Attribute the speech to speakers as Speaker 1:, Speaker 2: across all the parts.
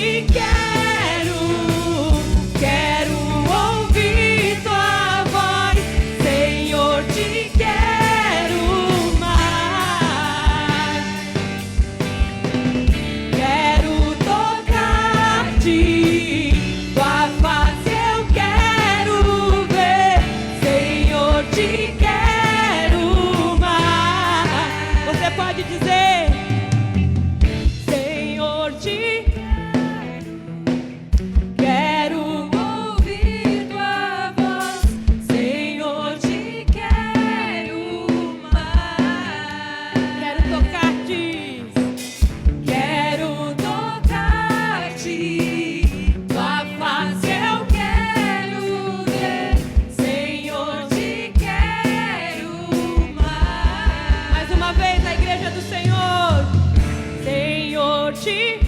Speaker 1: te quero, quero ouvir tua voz, Senhor, te quero mais. Quero tocar-te, tua face eu quero ver, Senhor, te quero mais. Você pode dizer: Senhor, te quero ouvir tua voz, Senhor, te quero mais. Quero tocar-te, quero tocar-te, tua face eu quero ver, Senhor, te quero mais. Mais uma vez a igreja do Senhor. Senhor, te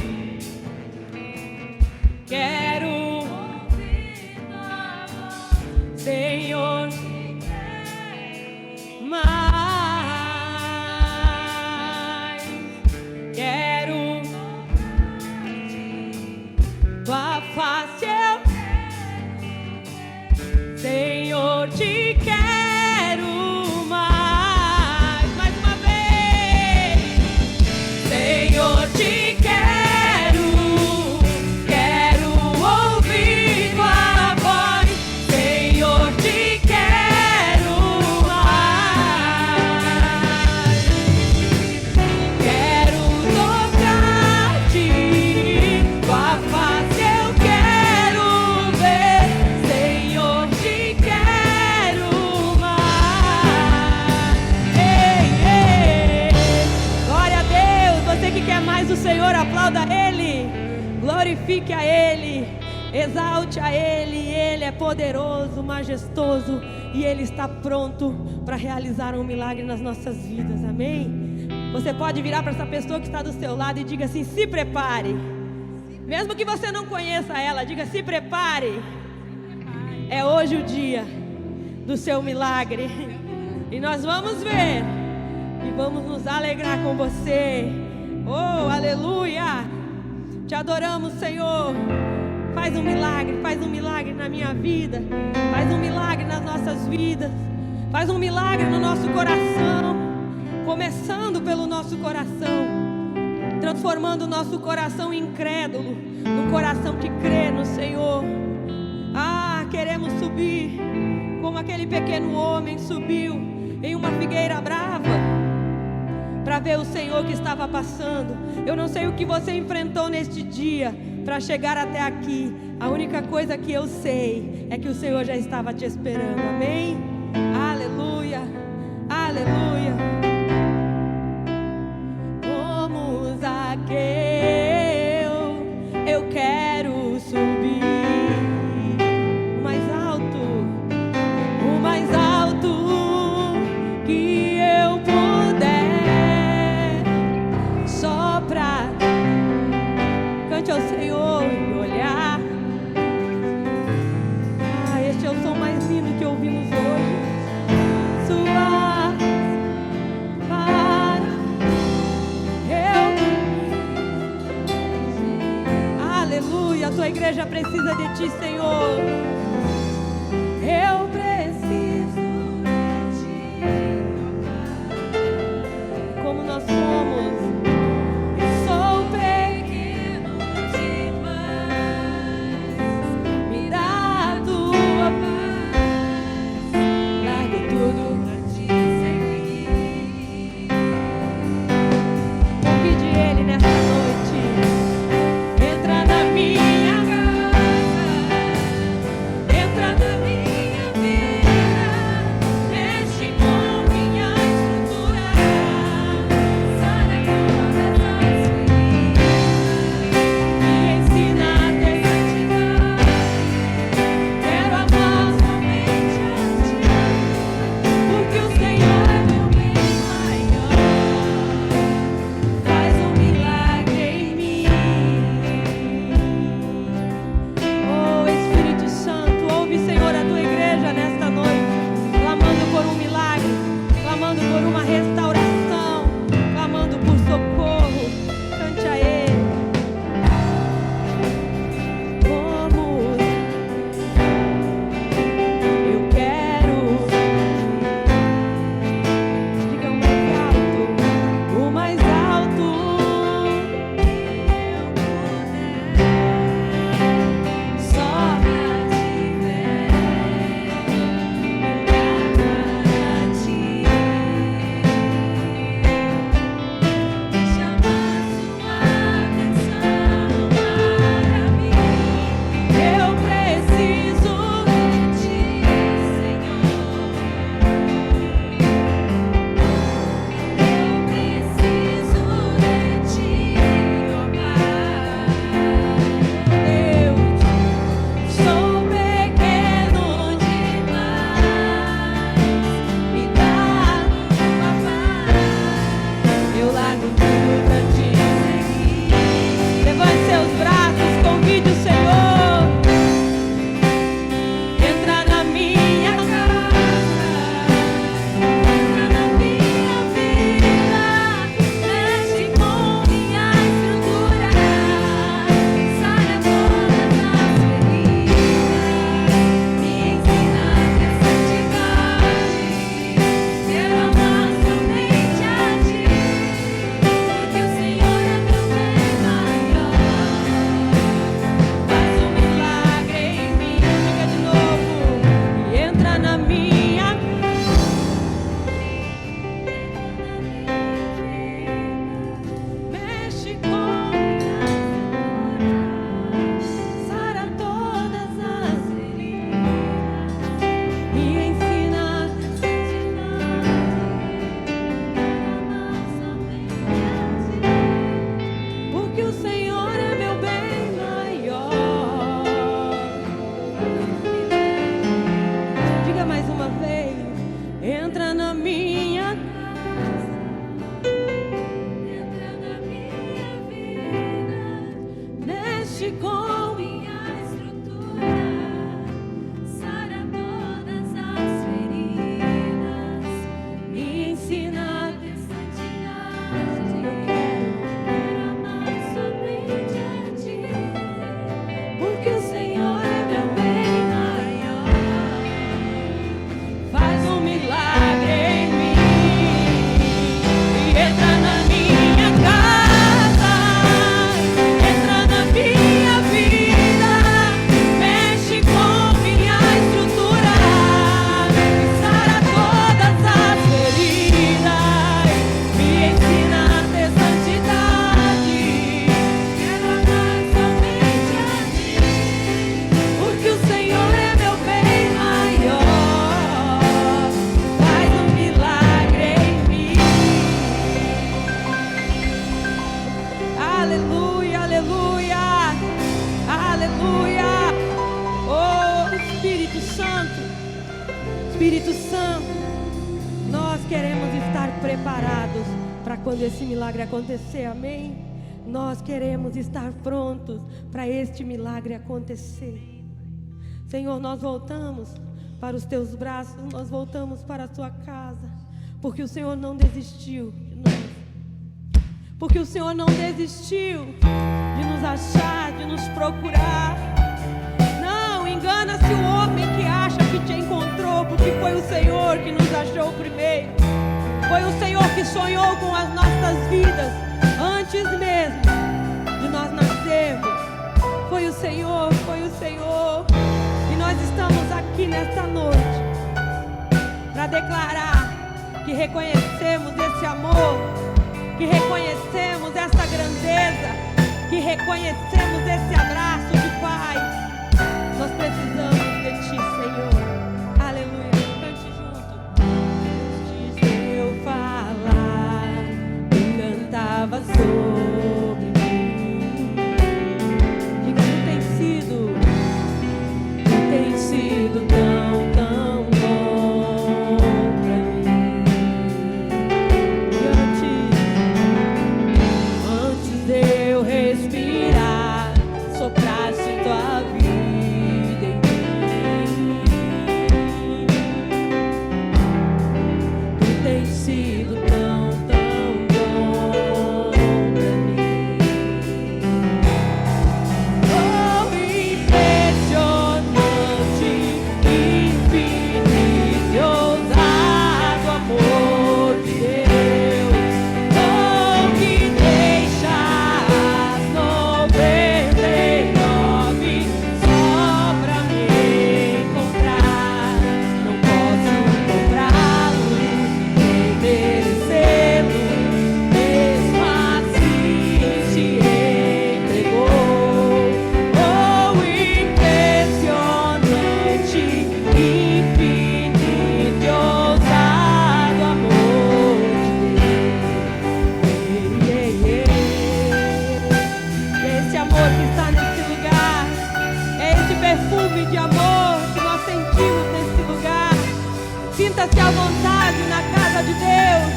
Speaker 1: quero ouvir tua voz, Senhor, te quero mais. Quero tua face eu quero, Senhor, te quero mais. Mais uma vez. Senhor, te quero, quero ouvir tua voz, Senhor, te quero mais. Quero tocar-te, tua face eu quero ver, Senhor, te quero mais. Ei, ei, glória a Deus. Você que quer mais do Senhor, aplauda Ele, glorifique a Ele, exalte a Ele. Ele é poderoso, majestoso, e Ele está pronto para realizar um milagre nas nossas vidas, amém? Você pode virar para essa pessoa que está do seu lado e diga assim: se prepare. Mesmo que você não conheça ela, diga: se prepare. É hoje o dia do seu milagre, e nós vamos ver e vamos nos alegrar com você. Oh, aleluia! Te adoramos, Senhor. Faz um milagre na minha vida, faz um milagre nas nossas vidas, faz um milagre no nosso coração, começando pelo nosso coração, transformando o nosso coração incrédulo num coração que crê no Senhor. Ah, queremos subir como aquele pequeno homem subiu em uma figueira brava para ver o Senhor que estava passando. Eu não sei o que você enfrentou neste dia para chegar até aqui. A única coisa que eu sei é que o Senhor já estava te esperando, amém? Aleluia, aleluia. Como Zaqueu, eu quero subir o mais alto que eu puder, só pra cante ao Senhor e olhar. Ah, este é o som mais lindo que ouvimos hoje. Sua para eu. Aleluia, a tua igreja precisa de ti, Senhor. Eu preciso de ti. Como nós somos. Sou pequeno demais. Me dá a tua paz. Largo tudo pra te seguir. Convide Ele nessa noite. Entra na minha casa. com minha estrutura, sara todas as feridas, me ensina a ter santidade. Eu quero amar somente a ti, porque o Senhor é meu bem maior. Faz um milagre em mim e entra na minha casa, entra na minha vida, mexe com minha estrutura, sara todas as feridas, me ensina a ter santidade. Quero amar somente a ti, porque o Senhor é meu bem maior. Faz um milagre em mim. Aleluia, aleluia, aleluia. Oh, Espírito Santo, Espírito Santo, nós queremos estar preparados para quando esse milagre acontecer, amém? Nós queremos estar prontos para este milagre acontecer. Senhor, nós voltamos para os teus braços, nós voltamos para a tua casa, porque o Senhor não desistiu de nós. Porque o Senhor não desistiu de nos achar, de nos procurar. Não, engana-se o homem que acha que te encontrou, porque foi o Senhor que nos achou primeiro. Foi o Senhor que sonhou com as nossas vidas antes mesmo de nós nascermos. Foi o Senhor, foi o Senhor. E nós estamos aqui nesta noite para declarar que reconhecemos esse amor, que reconhecemos essa grandeza, que reconhecemos esse abraço de Pai. Nós precisamos de Ti, Senhor. Aleluia. Cante junto. Antes de eu falar, Tu cantava sobre mim. Diga, Tu tem sido tão, tão bom pra mim. E antes de eu respirar, sopraste tua vida em mim. Tu tens sido tão, tão bom pra mim. Oh, impressionante, infinito e ousado amor de Deus. Oh, que deixa as 99 só pra me encontrar. Não posso comprá-lo, nem merecê-lo, mesmo assim se entregou. Oh, impressionante, infinito e ousado amor de Deus. Esse amor que está nesse lugar, é esse perfume de amor que nós sentimos nesse lugar. Sinta-se à vontade na casa de Deus,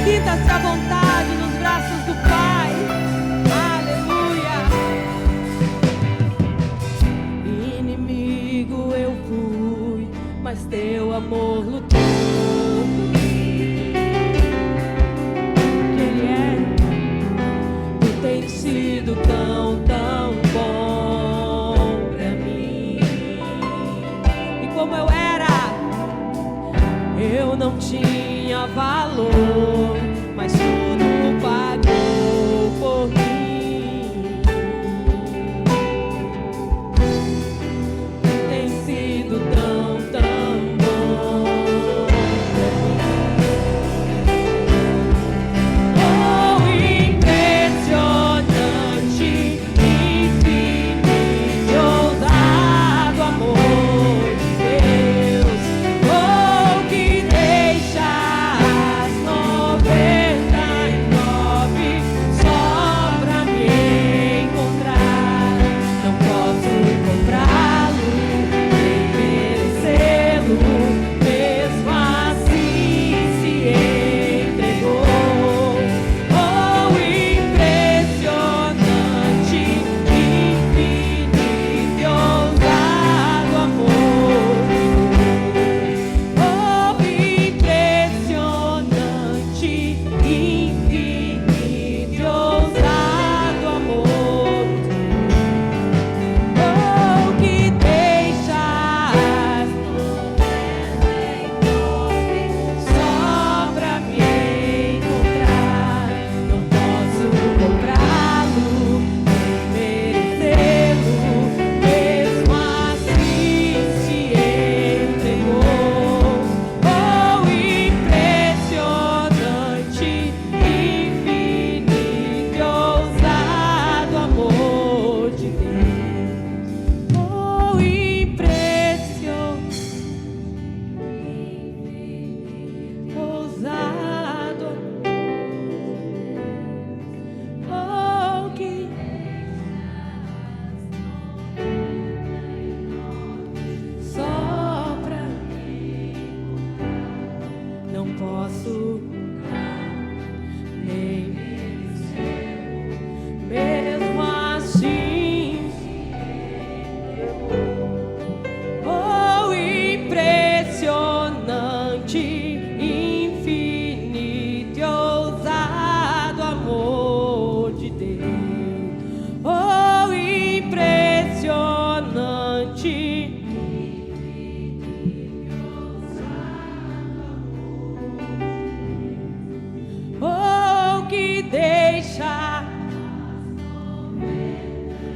Speaker 1: sinta-se à vontade nos braços do Pai. Aleluia. Inimigo eu fui, mas teu amor lutou por mim. Ele é. Tu tens sido tão, tão bom pra mim. E como eu não tinha valor, mas tudo pagou por mim. Tem sido tão, tão bom pra mim. Oh, impressionante, infinito e ousado amor de Deus. Oh, que deixa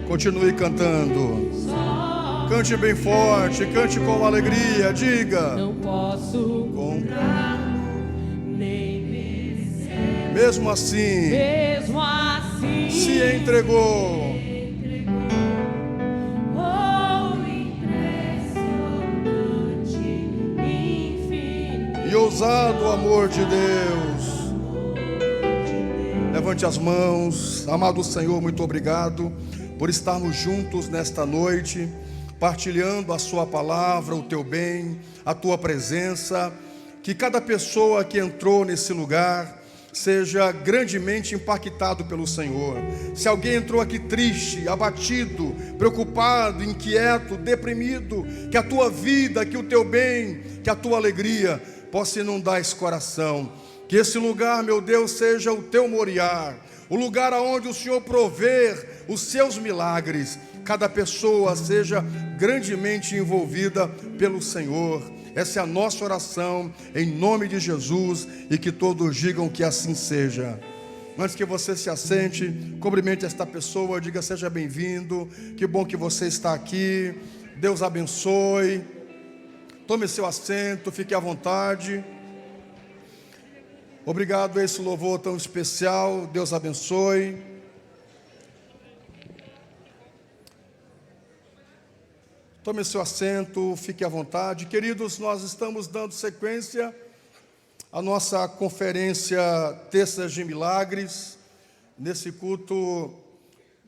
Speaker 2: Continue cantando. Cante bem forte, cante com alegria, diga.
Speaker 1: Não posso comprar, nem merecer.
Speaker 2: Mesmo assim, se entregou. E ousado o amor de Deus. Levante as mãos. Amado Senhor, muito obrigado por estarmos juntos nesta noite, partilhando a sua palavra, o teu bem, a tua presença. Que cada pessoa que entrou nesse lugar seja grandemente impactado pelo Senhor. Se alguém entrou aqui triste, abatido, preocupado, inquieto, deprimido, que a tua vida, que o teu bem, que a tua alegria possa inundar esse coração. Que esse lugar, meu Deus, seja o teu moriar, o lugar aonde o Senhor prover os seus milagres. Cada pessoa seja grandemente envolvida pelo Senhor. Essa é a nossa oração, em nome de Jesus, e que todos digam que assim seja. Antes que você se assente, cumprimente esta pessoa, diga: seja bem-vindo, que bom que você está aqui, Deus abençoe. Tome seu assento, fique à vontade. Obrigado a esse louvor tão especial, Deus abençoe. Tome seu assento, fique à vontade. Queridos, nós estamos dando sequência à nossa conferência Terças de Milagres. Nesse culto,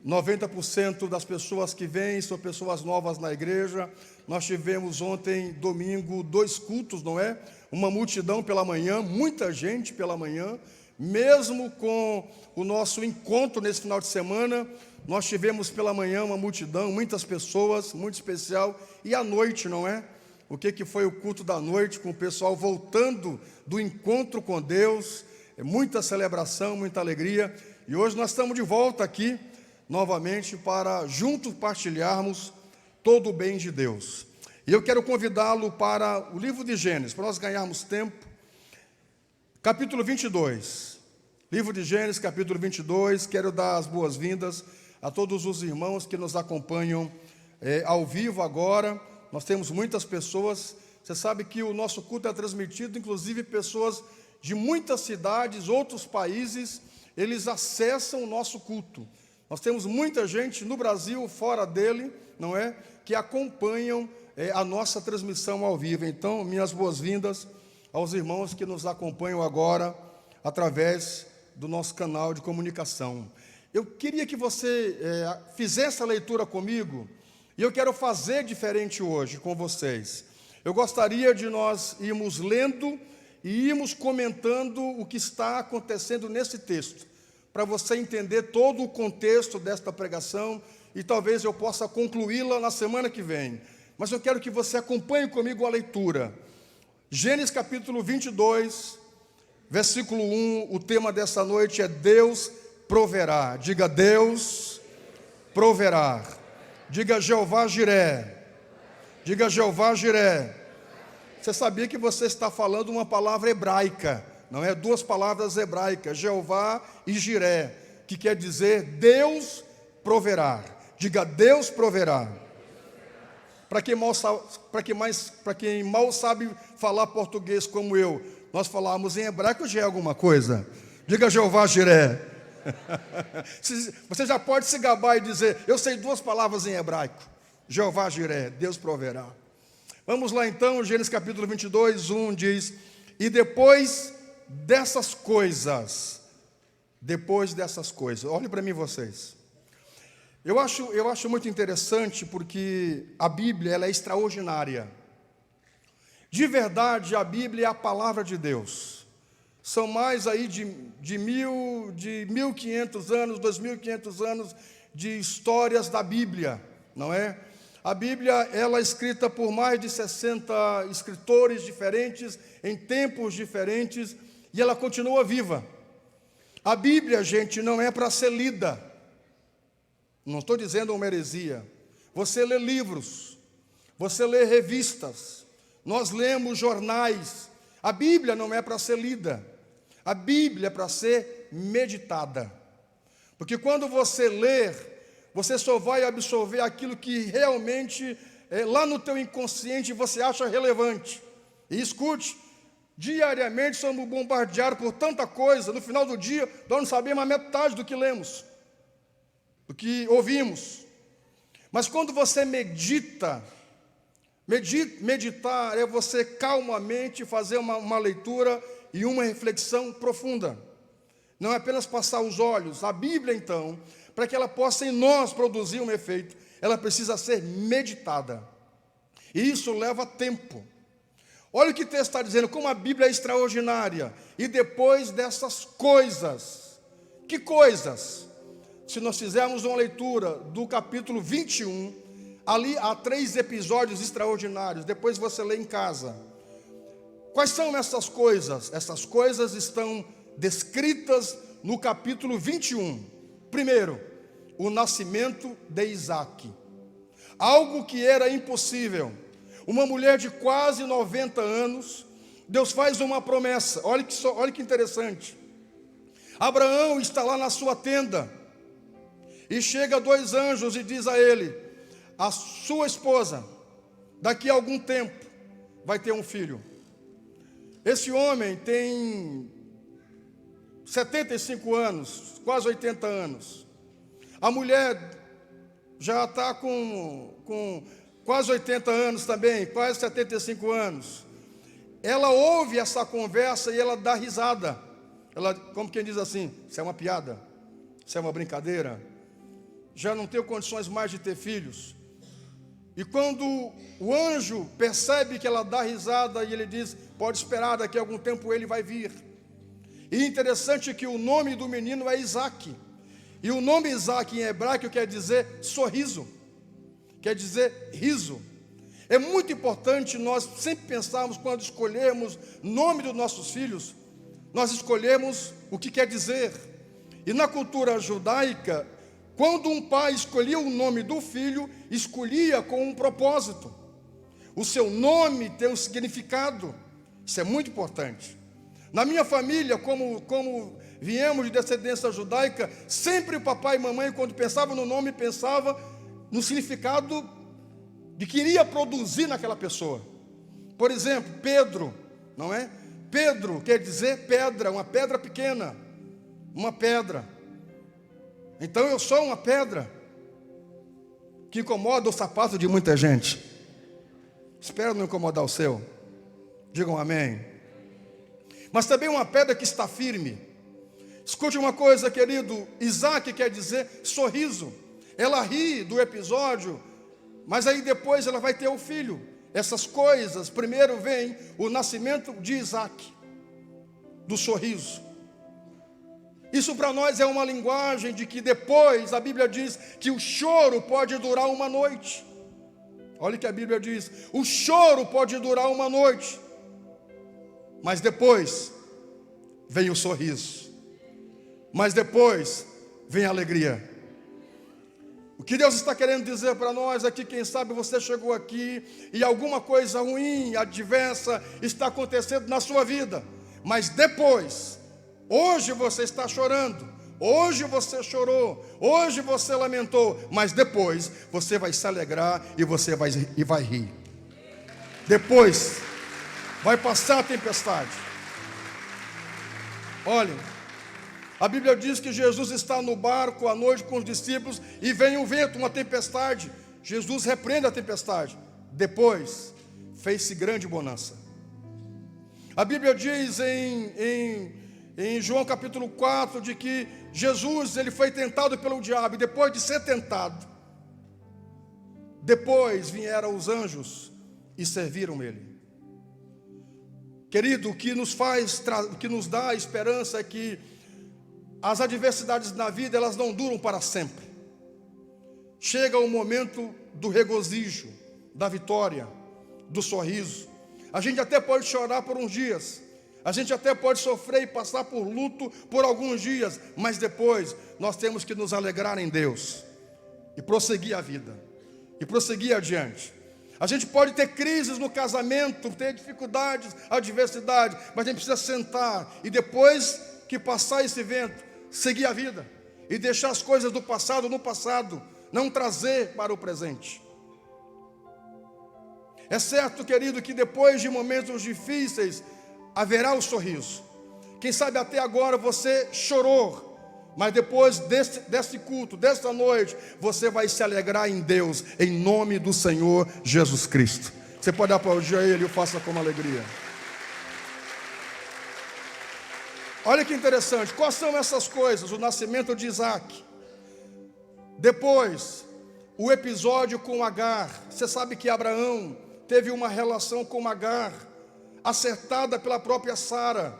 Speaker 2: 90% das pessoas que vêm são pessoas novas na igreja. Nós tivemos ontem, domingo, 2 cultos, não é? Uma multidão pela manhã, muita gente pela manhã. Mesmo com o nosso encontro nesse final de semana, nós tivemos pela manhã uma multidão, muitas pessoas, muito especial. E à noite, não é? O que foi o culto da noite, com o pessoal voltando do encontro com Deus. Muita celebração, muita alegria. E hoje nós estamos de volta aqui, novamente, para juntos partilharmos todo o bem de Deus. E eu quero convidá-lo para o livro de Gênesis, para nós ganharmos tempo. Capítulo 22. Livro de Gênesis, capítulo 22. Quero dar as boas-vindas a todos os irmãos que nos acompanham ao vivo agora. Nós temos muitas pessoas. Você sabe que o nosso culto é transmitido, inclusive pessoas de muitas cidades, outros países, eles acessam o nosso culto. Nós temos muita gente no Brasil, fora dele, não é? Que acompanham a nossa transmissão ao vivo. Então, minhas boas-vindas aos irmãos que nos acompanham agora através do nosso canal de comunicação. Eu queria que você fizesse a leitura comigo, e eu quero fazer diferente hoje com vocês. Eu gostaria de nós irmos lendo e irmos comentando o que está acontecendo nesse texto, para você entender todo o contexto desta pregação, e talvez eu possa concluí-la na semana que vem. Mas eu quero que você acompanhe comigo a leitura. Gênesis capítulo 22, versículo 1, o tema dessa noite é Deus proverá. Diga: Deus proverá. Diga: Jeová Jiré. Diga: Jeová Jiré. Você sabia que você está falando uma palavra hebraica, não é? 2 palavras hebraicas, Jeová e Jiré, que quer dizer Deus proverá. Diga: Deus proverá. Para quem mal sabe falar português como eu, nós falamos em hebraico, já é alguma coisa. Diga: Jeová Jiré. Você já pode se gabar e dizer: eu sei 2 palavras em hebraico. Jeová Jiré, Deus proverá. Vamos lá então, Gênesis capítulo 22, 1 diz: e depois dessas coisas, olhem para mim vocês. Eu acho muito interessante porque a Bíblia ela é extraordinária. De verdade, a Bíblia é a palavra de Deus. São mais aí de 1.500 anos, 2.500 anos de histórias da Bíblia, não é? A Bíblia ela é escrita por mais de 60 escritores diferentes, em tempos diferentes, e ela continua viva. A Bíblia, gente, não é para ser lida. Não estou dizendo uma heresia. Você lê livros, você lê revistas, nós lemos jornais. A Bíblia não é para ser lida. A Bíblia é para ser meditada. Porque quando você ler, Você só vai absorver aquilo que realmente, lá no teu inconsciente, você acha relevante. E escute, diariamente somos bombardeados por tanta coisa, no final do dia, nós não sabemos a metade do que lemos, do que ouvimos. Mas quando você meditar é você calmamente fazer uma leitura e uma reflexão profunda. Não é apenas passar os olhos. A Bíblia, então, para que ela possa em nós produzir um efeito, ela precisa ser meditada. E isso leva tempo. Olha o que o texto está dizendo, como a Bíblia é extraordinária. E depois dessas coisas. Que coisas? Se nós fizermos uma leitura do capítulo 21, ali há 3 episódios extraordinários. Depois você lê em casa. Quais são essas coisas? Essas coisas estão descritas no capítulo 21. Primeiro, o nascimento de Isaque. Algo que era impossível. Uma mulher de quase 90 anos, Deus faz uma promessa. Olha que interessante. Abraão está lá na sua tenda. E chega 2 anjos e diz a ele: a sua esposa, daqui a algum tempo, vai ter um filho. Esse homem tem 75 anos, quase 80 anos. A mulher já está com quase 80 anos também, quase 75 anos. Ela ouve essa conversa e ela dá risada. Ela, como quem diz assim, isso é uma piada, isso é uma brincadeira. Já não tenho condições mais de ter filhos. E quando o anjo percebe que ela dá risada, e ele diz: pode esperar, daqui a algum tempo ele vai vir. E interessante que o nome do menino é Isaque. E o nome Isaque em hebraico quer dizer sorriso, quer dizer riso. É muito importante nós sempre pensarmos, quando escolhermos nome dos nossos filhos, nós escolhemos o que quer dizer. E na cultura judaica, quando um pai escolhia o nome do filho, escolhia com um propósito. O seu nome tem um significado. Isso é muito importante. Na minha família, como viemos de descendência judaica, sempre o papai e mamãe, quando pensavam no nome, pensava no significado de que iria produzir naquela pessoa. Por exemplo, Pedro, não é? Pedro quer dizer pedra, uma pedra pequena, uma pedra. Então eu sou uma pedra que incomoda o sapato de muita gente. Espero não incomodar o seu. Digam amém. Mas também uma pedra que está firme. Escute uma coisa, querido. Isaque quer dizer sorriso. Ela ri do episódio, mas aí depois ela vai ter o filho. Essas coisas, primeiro vem o nascimento de Isaque, do sorriso. Isso para nós é uma linguagem de que depois a Bíblia diz que o choro pode durar uma noite. Olha o que a Bíblia diz: o choro pode durar uma noite, mas depois vem o sorriso, mas depois vem a alegria. O que Deus está querendo dizer para nós é que, quem sabe você chegou aqui e alguma coisa ruim, adversa está acontecendo na sua vida, mas depois, hoje você está chorando, hoje você chorou, hoje você lamentou, mas depois você vai se alegrar e você vai rir. Depois vai passar a tempestade. Olhem, a Bíblia diz que Jesus está no barco à noite com os discípulos e vem um vento, uma tempestade. Jesus repreende a tempestade. Depois fez-se grande bonança. A Bíblia diz em João capítulo 4 de que Jesus, ele foi tentado pelo diabo, e depois de ser tentado, depois vieram os anjos e serviram ele. Querido, o que nos dá a esperança é que as adversidades na vida, elas não duram para sempre. Chega o momento do regozijo, da vitória, do sorriso. A gente até pode chorar por uns dias, a gente até pode sofrer e passar por luto por alguns dias, mas depois nós temos que nos alegrar em Deus e prosseguir a vida, e prosseguir adiante. A gente pode ter crises no casamento, ter dificuldades, adversidade, mas a gente precisa sentar e, depois que passar esse vento, seguir a vida e deixar as coisas do passado no passado. não trazer para o presente. É certo, querido, que depois de momentos difíceis, haverá o sorriso. Quem sabe até agora você chorou, mas depois desse culto, desta noite, você vai se alegrar em Deus, em nome do Senhor Jesus Cristo. Você pode aplaudir a Ele e o faça com alegria. Olha que interessante, quais são essas coisas? O nascimento de Isaac. Depois, o episódio com Agar. Você sabe que Abraão teve uma relação com Agar, acertada pela própria Sara,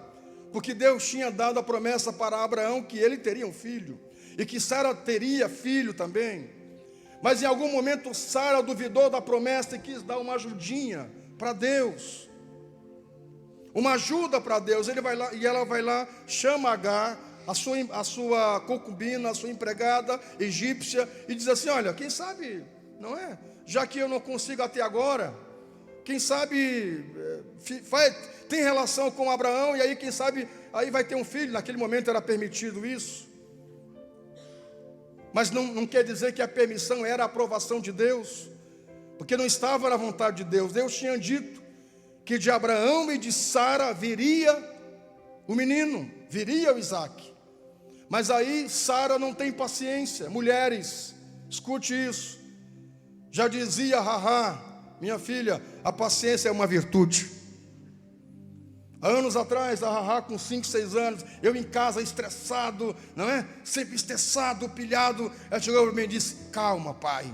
Speaker 2: porque Deus tinha dado a promessa para Abraão que ele teria um filho, e que Sara teria filho também. Mas em algum momento Sara duvidou da promessa e quis dar uma ajudinha para Deus, uma ajuda para Deus. Ele vai lá, e ela vai lá, chama Agar, a sua concubina, a sua empregada egípcia, e diz assim: olha, quem sabe, não é? Já que eu não consigo até agora, quem sabe tem relação com Abraão, e aí quem sabe aí vai ter um filho. Naquele momento era permitido isso, mas não quer dizer que a permissão era a aprovação de Deus, porque não estava na vontade de Deus. Deus tinha dito que de Abraão e de Sara viria o menino, viria o Isaac. Mas aí Sara não tem paciência. Mulheres, escute isso. Já dizia Rahá, minha filha, a paciência é uma virtude. Há anos atrás, a Rahá com 5, 6 anos, eu em casa estressado, não é? Sempre estressado, pilhado. Ela chegou para mim e disse: calma, pai,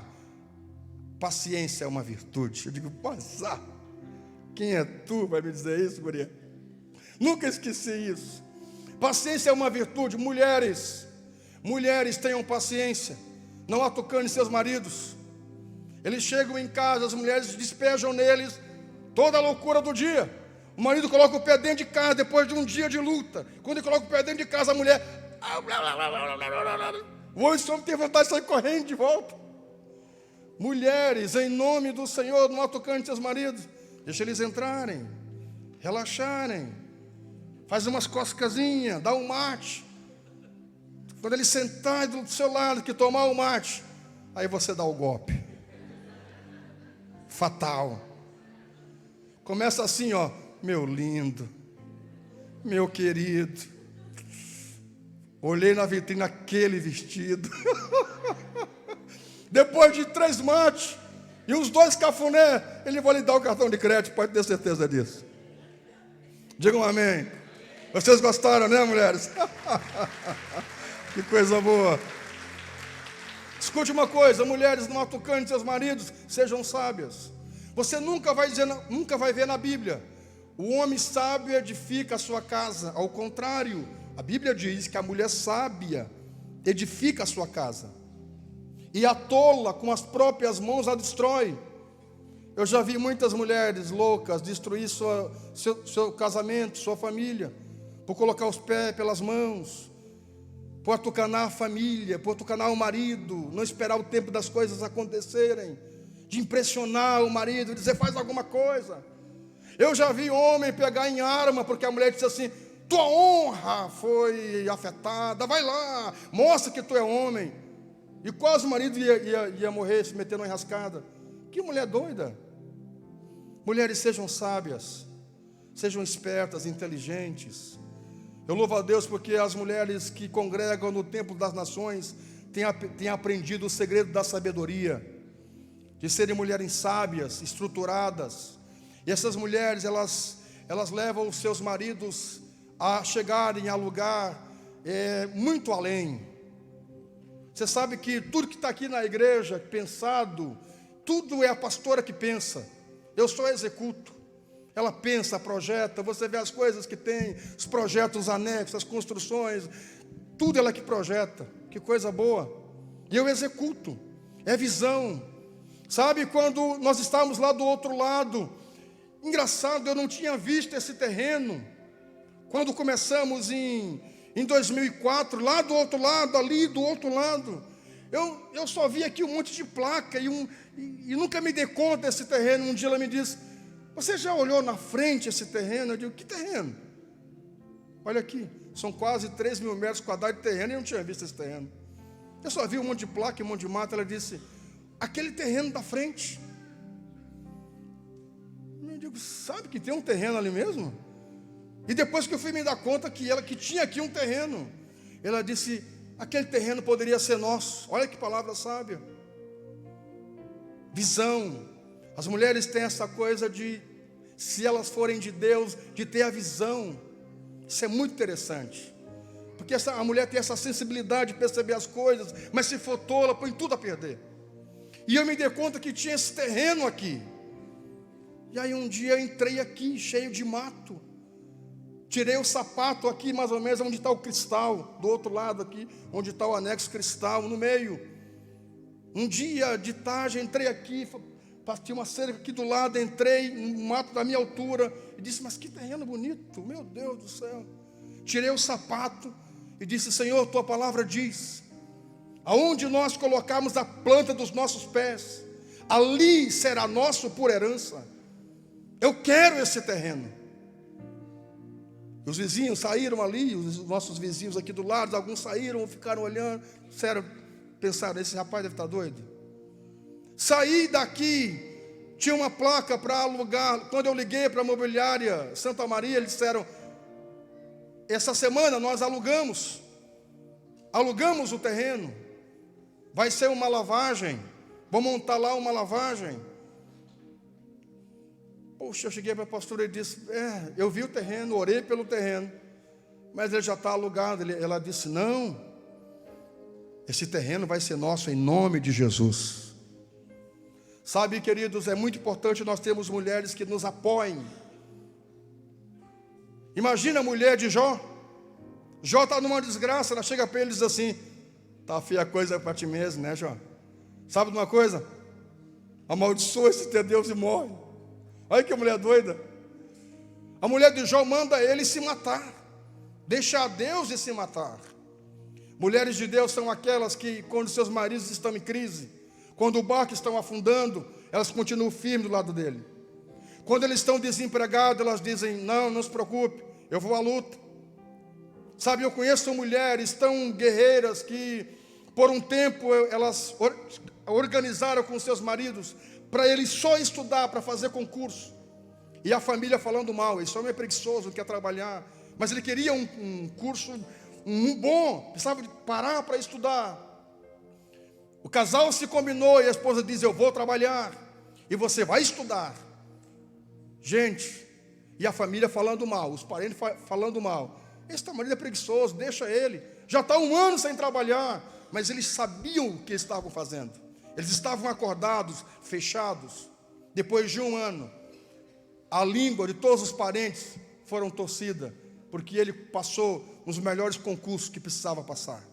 Speaker 2: paciência é uma virtude. Eu digo: passar. Quem é tu vai me dizer isso, guria? Nunca esqueci isso. Paciência é uma virtude. Mulheres, tenham paciência. Não atucane seus maridos. Eles chegam em casa, as mulheres despejam neles toda a loucura do dia. O marido coloca o pé dentro de casa depois de um dia de luta. Quando ele coloca o pé dentro de casa, a mulher... o homem tem vontade de sair correndo de volta. Mulheres, em nome do Senhor, não atucane seus maridos. Deixa eles entrarem, relaxarem. Faz umas coscazinhas, dá um mate. Quando ele sentar do seu lado, que tomar o mate, aí você dá o golpe. Fatal. Começa assim, ó: meu lindo, meu querido, olhei na vitrine aquele vestido. Depois de 3 mates e uns 2 cafuné, ele vai lhe dar o cartão de crédito, pode ter certeza disso. Digam amém. Vocês gostaram, né, mulheres? Que coisa boa. Escute uma coisa, mulheres, não atucanem seus maridos, sejam sábias. Você nunca vai ver na Bíblia: o homem sábio edifica a sua casa. Ao contrário, a Bíblia diz que a mulher sábia edifica a sua casa, e a tola com as próprias mãos a destrói. Eu já vi muitas mulheres loucas destruir seu casamento, sua família, por colocar os pés pelas mãos, por atucanar a família, por atucanar o marido, não esperar o tempo das coisas acontecerem, de impressionar o marido, dizer: faz alguma coisa. Eu já vi homem pegar em arma, porque a mulher disse assim: tua honra foi afetada, vai lá, mostra que tu é homem. E quase o marido ia morrer, se metendo uma enrascada. Que mulher doida. Mulheres, sejam sábias, sejam espertas, inteligentes. Eu louvo a Deus porque as mulheres que congregam no Templo das Nações têm aprendido o segredo da sabedoria, de serem mulheres sábias, estruturadas. E essas mulheres, elas levam os seus maridos a chegarem a lugar muito além. Você sabe que tudo que está aqui na igreja, pensado, tudo é a pastora que pensa. Eu só executo. Ela pensa, projeta, você vê as coisas que tem, os projetos anexos, as construções, tudo ela que projeta. Que coisa boa. E eu executo. É visão. Sabe, quando nós estávamos lá do outro lado, engraçado, eu não tinha visto esse terreno. Quando começamos em 2004, lá do outro lado, ali do outro lado, eu só vi aqui um monte de placa e nunca me dei conta desse terreno. Um dia ela me disse: você já olhou na frente esse terreno? Eu digo: que terreno? Olha aqui, são quase 3.000 metros quadrados de terreno e eu não tinha visto esse terreno. Eu só vi um monte de placa, um monte de mato. Ela disse, aquele terreno da frente. Eu digo, sabe que tem um terreno ali mesmo? E depois que eu fui me dar conta que tinha aqui um terreno, ela disse, aquele terreno poderia ser nosso. Olha que palavra sábia. Visão. As mulheres têm essa coisa de, se elas forem de Deus, de ter a visão. Isso é muito interessante. Porque a mulher tem essa sensibilidade de perceber as coisas, mas se for tola, põe tudo a perder. E eu me dei conta que tinha esse terreno aqui. E aí um dia eu entrei aqui, cheio de mato. Tirei o sapato aqui, mais ou menos, onde está o cristal. Do outro lado aqui, onde está o anexo cristal, no meio. Um dia de tarde, entrei aqui, tinha uma cerca aqui do lado, entrei no mato da minha altura. E disse, mas que terreno bonito, meu Deus do céu. Tirei o sapato e disse, Senhor, tua palavra diz, aonde nós colocarmos a planta dos nossos pés, ali será nosso por herança. Eu quero esse terreno. Os vizinhos saíram ali, os nossos vizinhos aqui do lado, alguns saíram, ficaram olhando, sério, pensaram, esse rapaz deve estar doido. Saí daqui, tinha uma placa para alugar. Quando eu liguei para a imobiliária Santa Maria, eles disseram, essa semana nós alugamos o terreno, vai ser uma lavagem, vou montar lá uma lavagem. Poxa, eu cheguei para a pastora e disse, eu vi o terreno, orei pelo terreno, mas ele já está alugado. Ela disse, não, esse terreno vai ser nosso em nome de Jesus. Sabe, queridos, é muito importante nós termos mulheres que nos apoiem. Imagina a mulher de Jó. Jó está numa desgraça, ela chega para ele e diz assim, está feia a coisa para ti mesmo, né, Jó? Sabe de uma coisa? Amaldiçoa esse teu Deus e morre. Olha que mulher doida. A mulher de Jó manda ele se matar, deixar Deus de se matar. Mulheres de Deus são aquelas que, quando seus maridos estão em crise, quando o barco está afundando, elas continuam firmes do lado dele. Quando eles estão desempregados, elas dizem, não se preocupe, eu vou à luta. Sabe, eu conheço mulheres tão guerreiras que, por um tempo, elas organizaram com seus maridos para eles só estudar, para fazer concurso. E a família falando mal, esse homem é preguiçoso, não quer trabalhar. Mas ele queria um curso bom, precisava de parar para estudar. O casal se combinou e a esposa diz, eu vou trabalhar e você vai estudar. Gente, e a família falando mal, os parentes falando mal. Esse marido é preguiçoso, deixa ele. Já está 1 ano sem trabalhar, mas eles sabiam o que estavam fazendo. Eles estavam acordados, fechados. Depois de 1 ano, a língua de todos os parentes foram torcida, porque ele passou nos melhores concursos que precisava passar.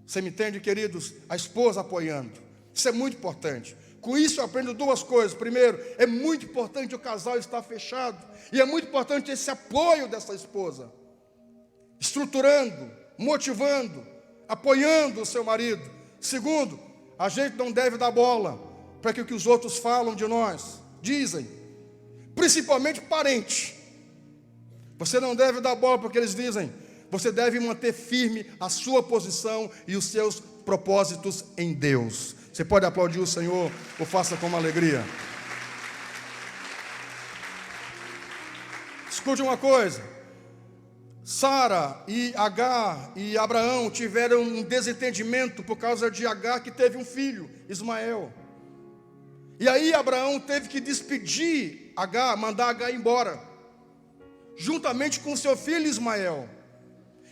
Speaker 2: Você me entende, queridos? A esposa apoiando. Isso é muito importante. Com isso eu aprendo 2 coisas. Primeiro, é muito importante o casal estar fechado. E é muito importante esse apoio dessa esposa. Estruturando, motivando, apoiando o seu marido. Segundo, a gente não deve dar bola para que o que os outros falam de nós, dizem. Principalmente parente. Você não deve dar bola porque eles dizem. Você deve manter firme a sua posição e os seus propósitos em Deus. Você pode aplaudir o Senhor ou faça com alegria. Escute uma coisa. Sara e Agar e Abraão tiveram um desentendimento por causa de Agar, que teve um filho, Ismael. E aí Abraão teve que despedir Agar, mandar Agar embora, juntamente com seu filho Ismael.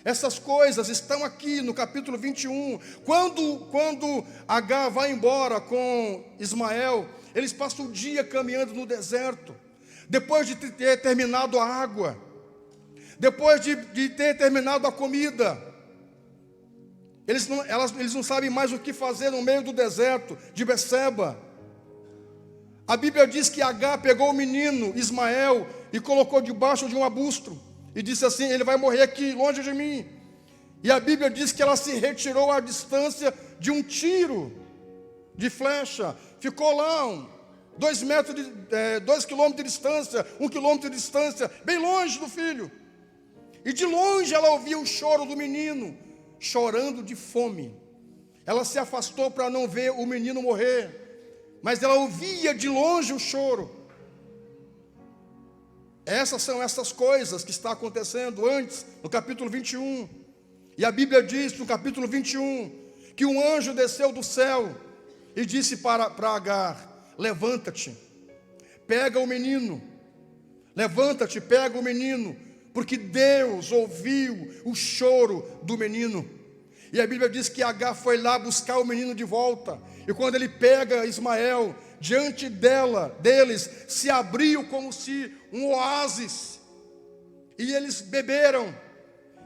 Speaker 2: Essas coisas estão aqui no capítulo 21. Quando Agar vai embora com Ismael, eles passam o dia caminhando no deserto. Depois de ter terminado a água, depois de ter terminado a comida, eles não sabem mais o que fazer no meio do deserto de Beceba. A Bíblia diz que Agar pegou o menino Ismael e colocou debaixo de um arbusto. E disse assim, ele vai morrer aqui, longe de mim. E a Bíblia diz que ela se retirou à distância de um tiro de flecha. Ficou lá 2 quilômetros de distância, 1 quilômetro de distância, bem longe do filho. E de longe ela ouvia o choro do menino, chorando de fome. ela se afastou para não ver o menino morrer, mas ela ouvia de longe o choro. Essas coisas que está acontecendo antes, no capítulo 21. E a Bíblia diz no capítulo 21, que um anjo desceu do céu e disse para Agar: levanta-te, pega o menino, levanta-te, pega o menino, porque Deus ouviu o choro do menino. E a Bíblia diz que Agar foi lá buscar o menino de volta, e quando ele pega Ismael, diante deles se abriu como se um oásis, e eles beberam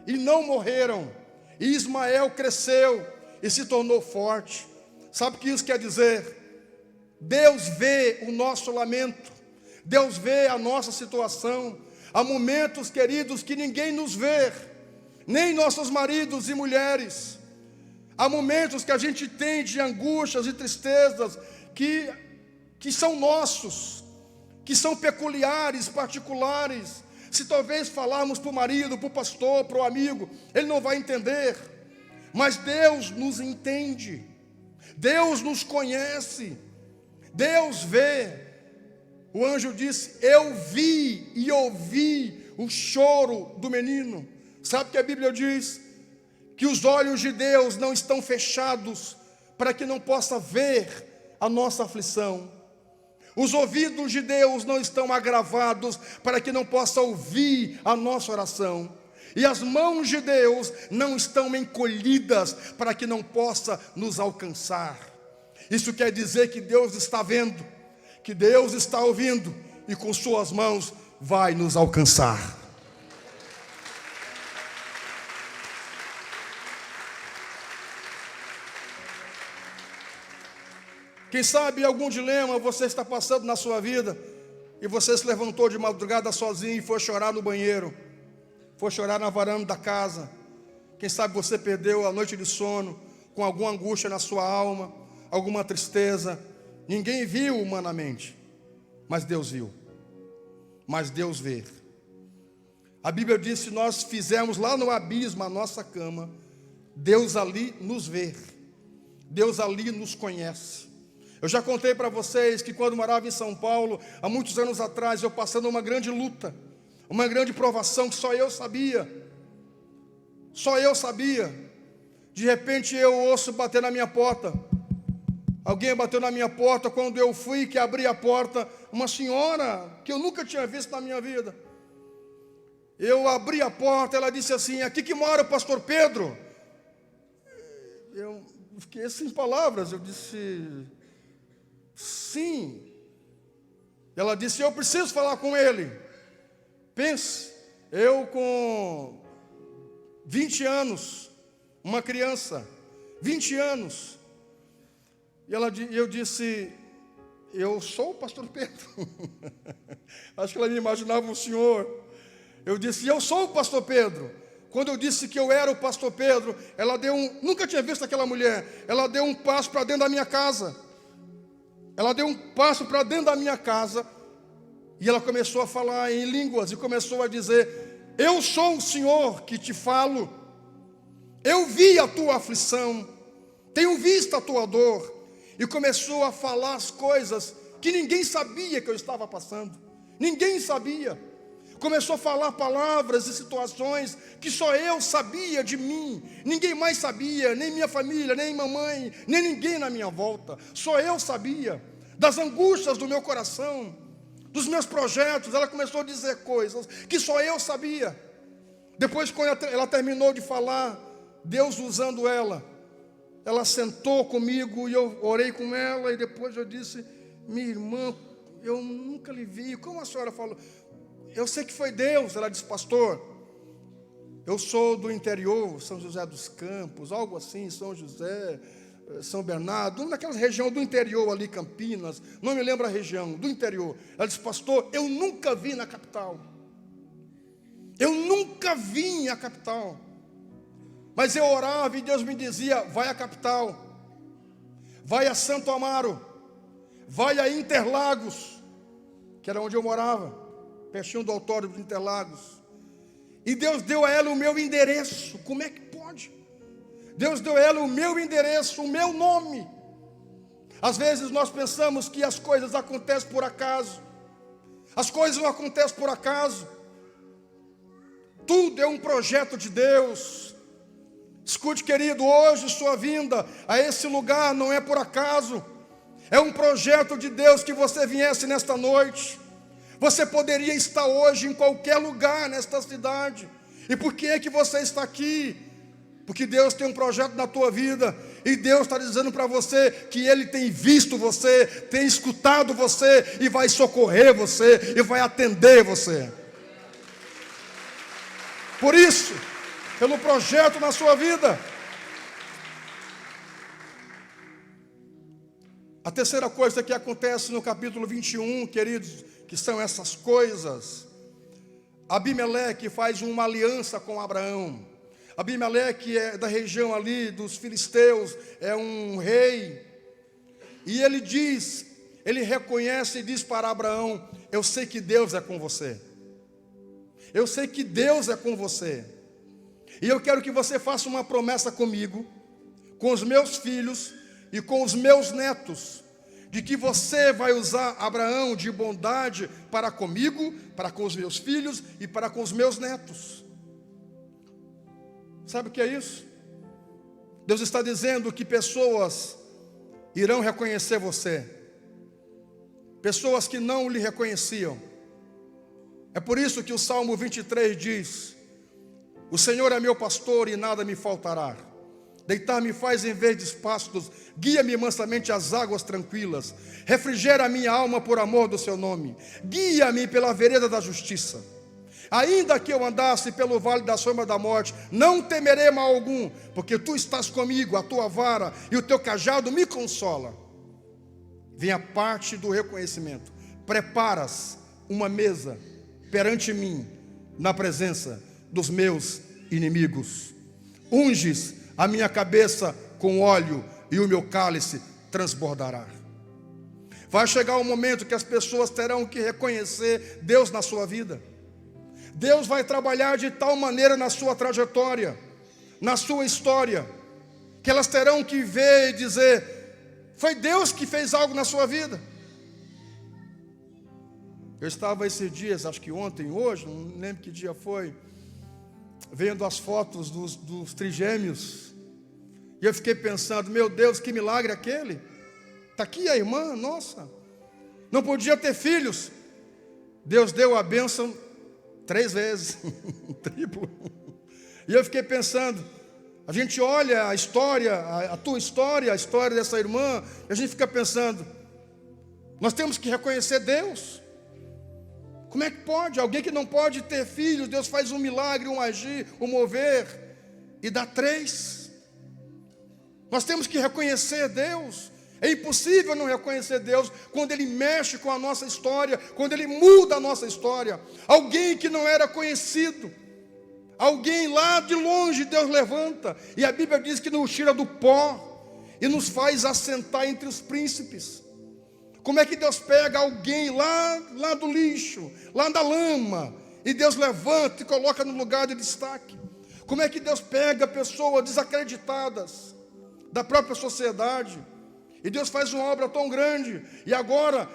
Speaker 2: e não morreram, e Ismael cresceu e se tornou forte. Sabe o que isso quer dizer? Deus vê o nosso lamento, Deus vê a nossa situação. Há momentos, queridos, que ninguém nos vê, nem nossos maridos e mulheres. Há momentos que a gente tem de angústias e tristezas que são nossos, que são peculiares, particulares. Se talvez falarmos para o marido, para o pastor, para o amigo, ele não vai entender. Mas Deus nos entende, Deus nos conhece, Deus vê. O anjo disse: eu vi e ouvi o choro do menino. Sabe o que a Bíblia diz? Que os olhos de Deus não estão fechados para que não possa ver a nossa aflição. Os ouvidos de Deus não estão agravados para que não possa ouvir a nossa oração. E as mãos de Deus não estão encolhidas para que não possa nos alcançar. Isso quer dizer que Deus está vendo, que Deus está ouvindo, e com suas mãos vai nos alcançar. Quem sabe algum dilema você está passando na sua vida, e você se levantou de madrugada sozinho e foi chorar no banheiro, foi chorar na varanda da casa. Quem sabe você perdeu a noite de sono com alguma angústia na sua alma, alguma tristeza. Ninguém viu humanamente, mas Deus viu, mas Deus vê. A Bíblia diz: se nós fizermos lá no abismo a nossa cama, Deus ali nos vê, Deus ali nos conhece. Eu já contei para vocês que quando morava em São Paulo, há muitos anos atrás, eu passando uma grande luta, uma grande provação que só eu sabia. De repente eu ouço bater na minha porta. Alguém bateu na minha porta. Quando eu fui que abri a porta, uma senhora que eu nunca tinha visto na minha vida. Eu abri a porta, ela disse assim: aqui que mora o pastor Pedro. Eu fiquei sem palavras, eu disse: sim. Ela disse: eu preciso falar com ele. Pense, eu com 20 anos, uma criança, 20 anos. E eu disse: eu sou o pastor Pedro. Acho que ela me imaginava um senhor. Eu disse: eu sou o pastor Pedro. Quando eu disse que eu era o pastor Pedro, ela deu nunca tinha visto aquela mulher, ela deu um passo para dentro da minha casa. E ela começou a falar em línguas e começou a dizer: eu sou o Senhor que te falo. Eu vi a tua aflição, tenho visto a tua dor. E começou a falar as coisas que ninguém sabia que eu estava passando. Ninguém sabia. Começou a falar palavras e situações que só eu sabia de mim. Ninguém mais sabia, nem minha família, nem mamãe, nem ninguém na minha volta. Só eu sabia das angústias do meu coração, dos meus projetos. Ela começou a dizer coisas que só eu sabia. Depois, quando ela terminou de falar, Deus usando ela sentou comigo e eu orei com ela. E depois eu disse: minha irmã, eu nunca lhe vi. Como a senhora falou? Eu sei que foi Deus. Ela disse: pastor, eu sou do interior, São José dos Campos, algo assim, São José, São Bernardo, naquela região do interior ali, Campinas, não me lembro a região, do interior. Ela disse: pastor, eu nunca vi na capital. Eu nunca vim à capital. Mas eu orava e Deus me dizia: vai à capital, vai a Santo Amaro, vai a Interlagos, que era onde eu morava, pertinho do autódromo de Interlagos. E Deus deu a ela o meu endereço. Como é que pode? Deus deu a ela o meu endereço, o meu nome. Às vezes nós pensamos que as coisas acontecem por acaso. As coisas não acontecem por acaso. Tudo é um projeto de Deus. Escute, querido, hoje sua vinda a esse lugar não é por acaso. É um projeto de Deus que você viesse nesta noite. Você poderia estar hoje em qualquer lugar nesta cidade. E por que é que você está aqui? Porque Deus tem um projeto na tua vida. E Deus está dizendo para você que Ele tem visto você, tem escutado você e vai socorrer você e vai atender você. Por isso, pelo projeto na sua vida. A terceira coisa que acontece no capítulo 21, queridos, que são essas coisas. Abimeleque faz uma aliança com Abraão. Abimeleque é da região ali dos filisteus, é um rei. E ele diz, ele reconhece e diz para Abraão: eu sei que Deus é com você. Eu sei que Deus é com você. E eu quero que você faça uma promessa comigo, com os meus filhos e com os meus netos, de que você vai usar Abraão de bondade para comigo, para com os meus filhos e para com os meus netos. Sabe o que é isso? Deus está dizendo que pessoas irão reconhecer você. Pessoas que não lhe reconheciam. É por isso que o Salmo 23 diz: o Senhor é meu pastor e nada me faltará. Deitar-me faz em verdes pastos, guia-me mansamente às águas tranquilas, refrigera a minha alma por amor do seu nome, guia-me pela vereda da justiça. Ainda que eu andasse pelo vale da sombra da morte, não temerei mal algum, porque tu estás comigo, a tua vara e o teu cajado me consola. Vem a parte do reconhecimento. Preparas uma mesa perante mim, na presença dos meus inimigos. Unges a minha cabeça com óleo e o meu cálice transbordará. Vai chegar um momento que as pessoas terão que reconhecer Deus na sua vida. Deus vai trabalhar de tal maneira na sua trajetória, na sua história, que elas terão que ver e dizer: foi Deus que fez algo na sua vida. Eu estava esses dias, acho que ontem, hoje, não lembro que dia foi, vendo as fotos dos trigêmeos, e eu fiquei pensando: meu Deus, que milagre aquele. Está aqui a irmã, nossa, não podia ter filhos, Deus deu a bênção 3 vezes, triplo. E eu fiquei pensando, a gente olha a história, a tua história, a história dessa irmã, e a gente fica pensando, nós temos que reconhecer Deus. Como é que pode? Alguém que não pode ter filhos, Deus faz um milagre, um agir, um mover, e dá 3. Nós temos que reconhecer Deus. É impossível não reconhecer Deus quando Ele mexe com a nossa história, quando Ele muda a nossa história. Alguém que não era conhecido, alguém lá de longe Deus levanta, e a Bíblia diz que nos tira do pó e nos faz assentar entre os príncipes. Como é que Deus pega alguém lá do lixo, lá da lama, e Deus levanta e coloca no lugar de destaque? Como é que Deus pega pessoas desacreditadas da própria sociedade, e Deus faz uma obra tão grande, e agora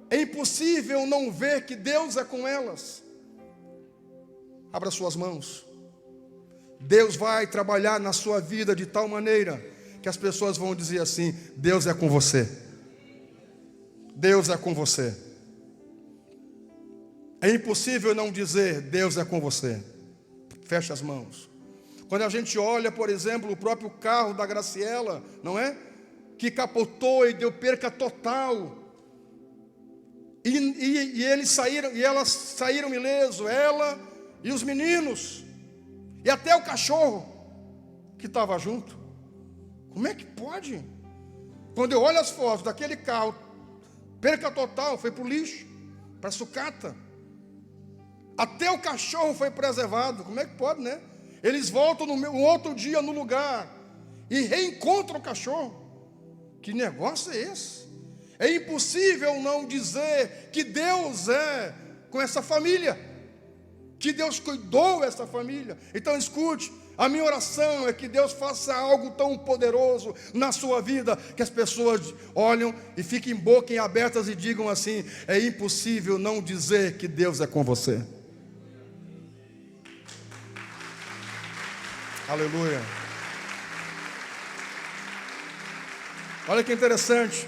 Speaker 2: é impossível não ver que Deus é com elas? Abra suas mãos. Deus vai trabalhar na sua vida de tal maneira que as pessoas vão dizer assim: Deus é com você. Deus é com você. É impossível não dizer: Deus é com você. Feche as mãos. Quando a gente olha, por exemplo, o próprio carro da Graciela, não é? Que capotou e deu perca total. E eles saíram, e elas saíram ileso, ela e os meninos, e até o cachorro que estava junto. Como é que pode? Quando eu olho as fotos daquele carro, perca total, foi para o lixo, para a sucata. Até o cachorro foi preservado. Como é que pode, né? Eles voltam no outro dia no lugar e reencontram o cachorro. Que negócio é esse? É impossível não dizer que Deus é com essa família, que Deus cuidou dessa família. Então escute, A minha oração é que Deus faça algo tão poderoso na sua vida, que as pessoas olham e fiquem boca abertas e digam assim: é impossível não dizer que Deus é com você. Aleluia. Olha que interessante.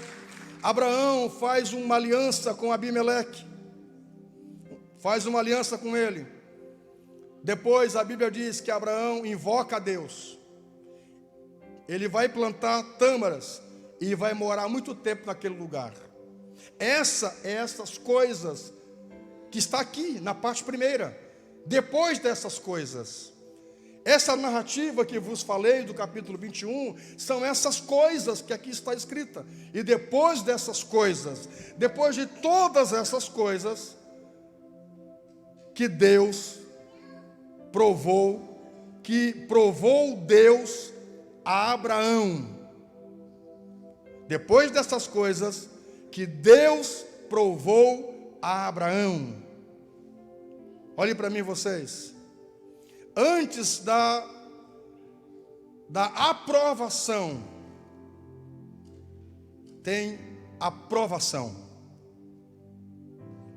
Speaker 2: Abraão faz uma aliança com Abimeleque. Faz uma aliança com ele. Depois a Bíblia diz que Abraão invoca a Deus. Ele vai plantar tâmaras e vai morar muito tempo naquele lugar. Essas coisas que está aqui na parte primeira. Depois dessas coisas, essa narrativa que vos falei do capítulo 21, são essas coisas que aqui está escrita. E depois dessas coisas, depois de todas essas coisas, que Deus provou Deus a Abraão. Depois dessas coisas, que Deus provou a Abraão. Olhem para mim vocês. Antes da aprovação, tem aprovação.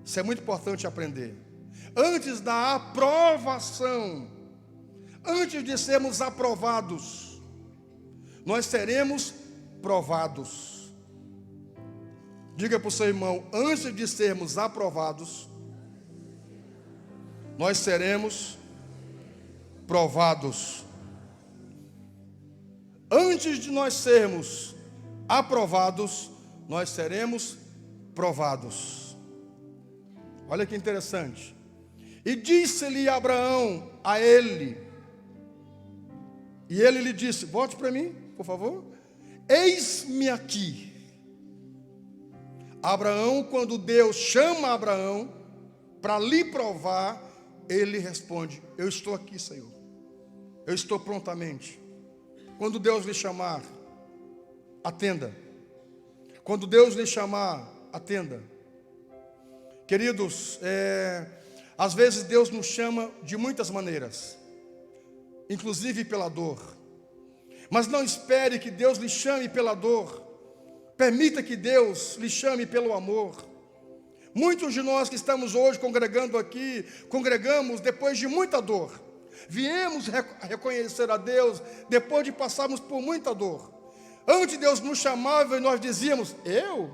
Speaker 2: Isso é muito importante aprender. Antes da aprovação, antes de sermos aprovados, nós seremos provados. Diga para o seu irmão: antes de sermos aprovados, nós seremos provados. Antes de nós sermos aprovados, nós seremos provados. Olha que interessante. E disse-lhe Abraão a ele, e ele lhe disse: volte para mim, por favor. Eis-me aqui. Abraão, quando Deus chama Abraão para lhe provar, ele responde: eu estou aqui, Senhor. Eu estou prontamente. Quando Deus lhe chamar, atenda. Quando Deus lhe chamar, atenda. Queridos, às vezes Deus nos chama de muitas maneiras, inclusive pela dor. Mas não espere que Deus lhe chame pela dor. Permita que Deus lhe chame pelo amor. Muitos de nós que estamos hoje congregando aqui, congregamos depois de muita dor. Viemos reconhecer a Deus depois de passarmos por muita dor. Antes Deus nos chamava e nós dizíamos: eu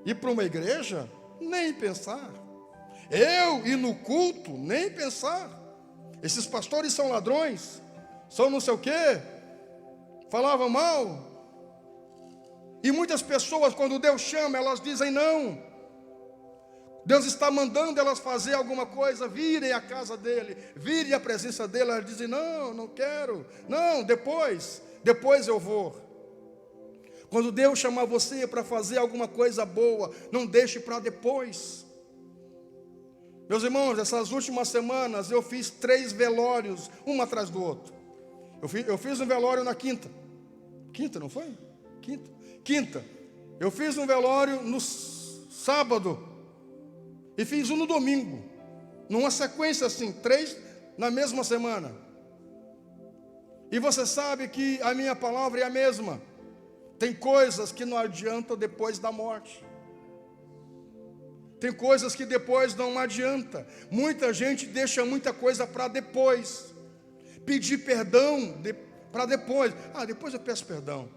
Speaker 2: ir para uma igreja? Nem pensar. Eu ir no culto? Nem pensar. Esses pastores são ladrões, são não sei o quê, falavam mal. E muitas pessoas, quando Deus chama, elas dizem não. Deus está mandando elas fazer alguma coisa, virem à casa dele, virem à presença dele. Elas dizem: não, não quero, não, depois eu vou. Quando Deus chamar você para fazer alguma coisa boa, não deixe para depois. Meus irmãos, essas últimas semanas eu fiz 3 velórios, um atrás do outro. Eu fiz um velório na quinta, não foi? Quinta. Eu fiz um velório no sábado e fiz um no domingo, numa sequência assim, 3 na mesma semana. E você sabe que a minha palavra é a mesma. Tem coisas que não adianta depois da morte. Tem coisas que depois não adianta. Muita gente deixa muita coisa para depois. Pedir perdão para depois. Depois eu peço perdão.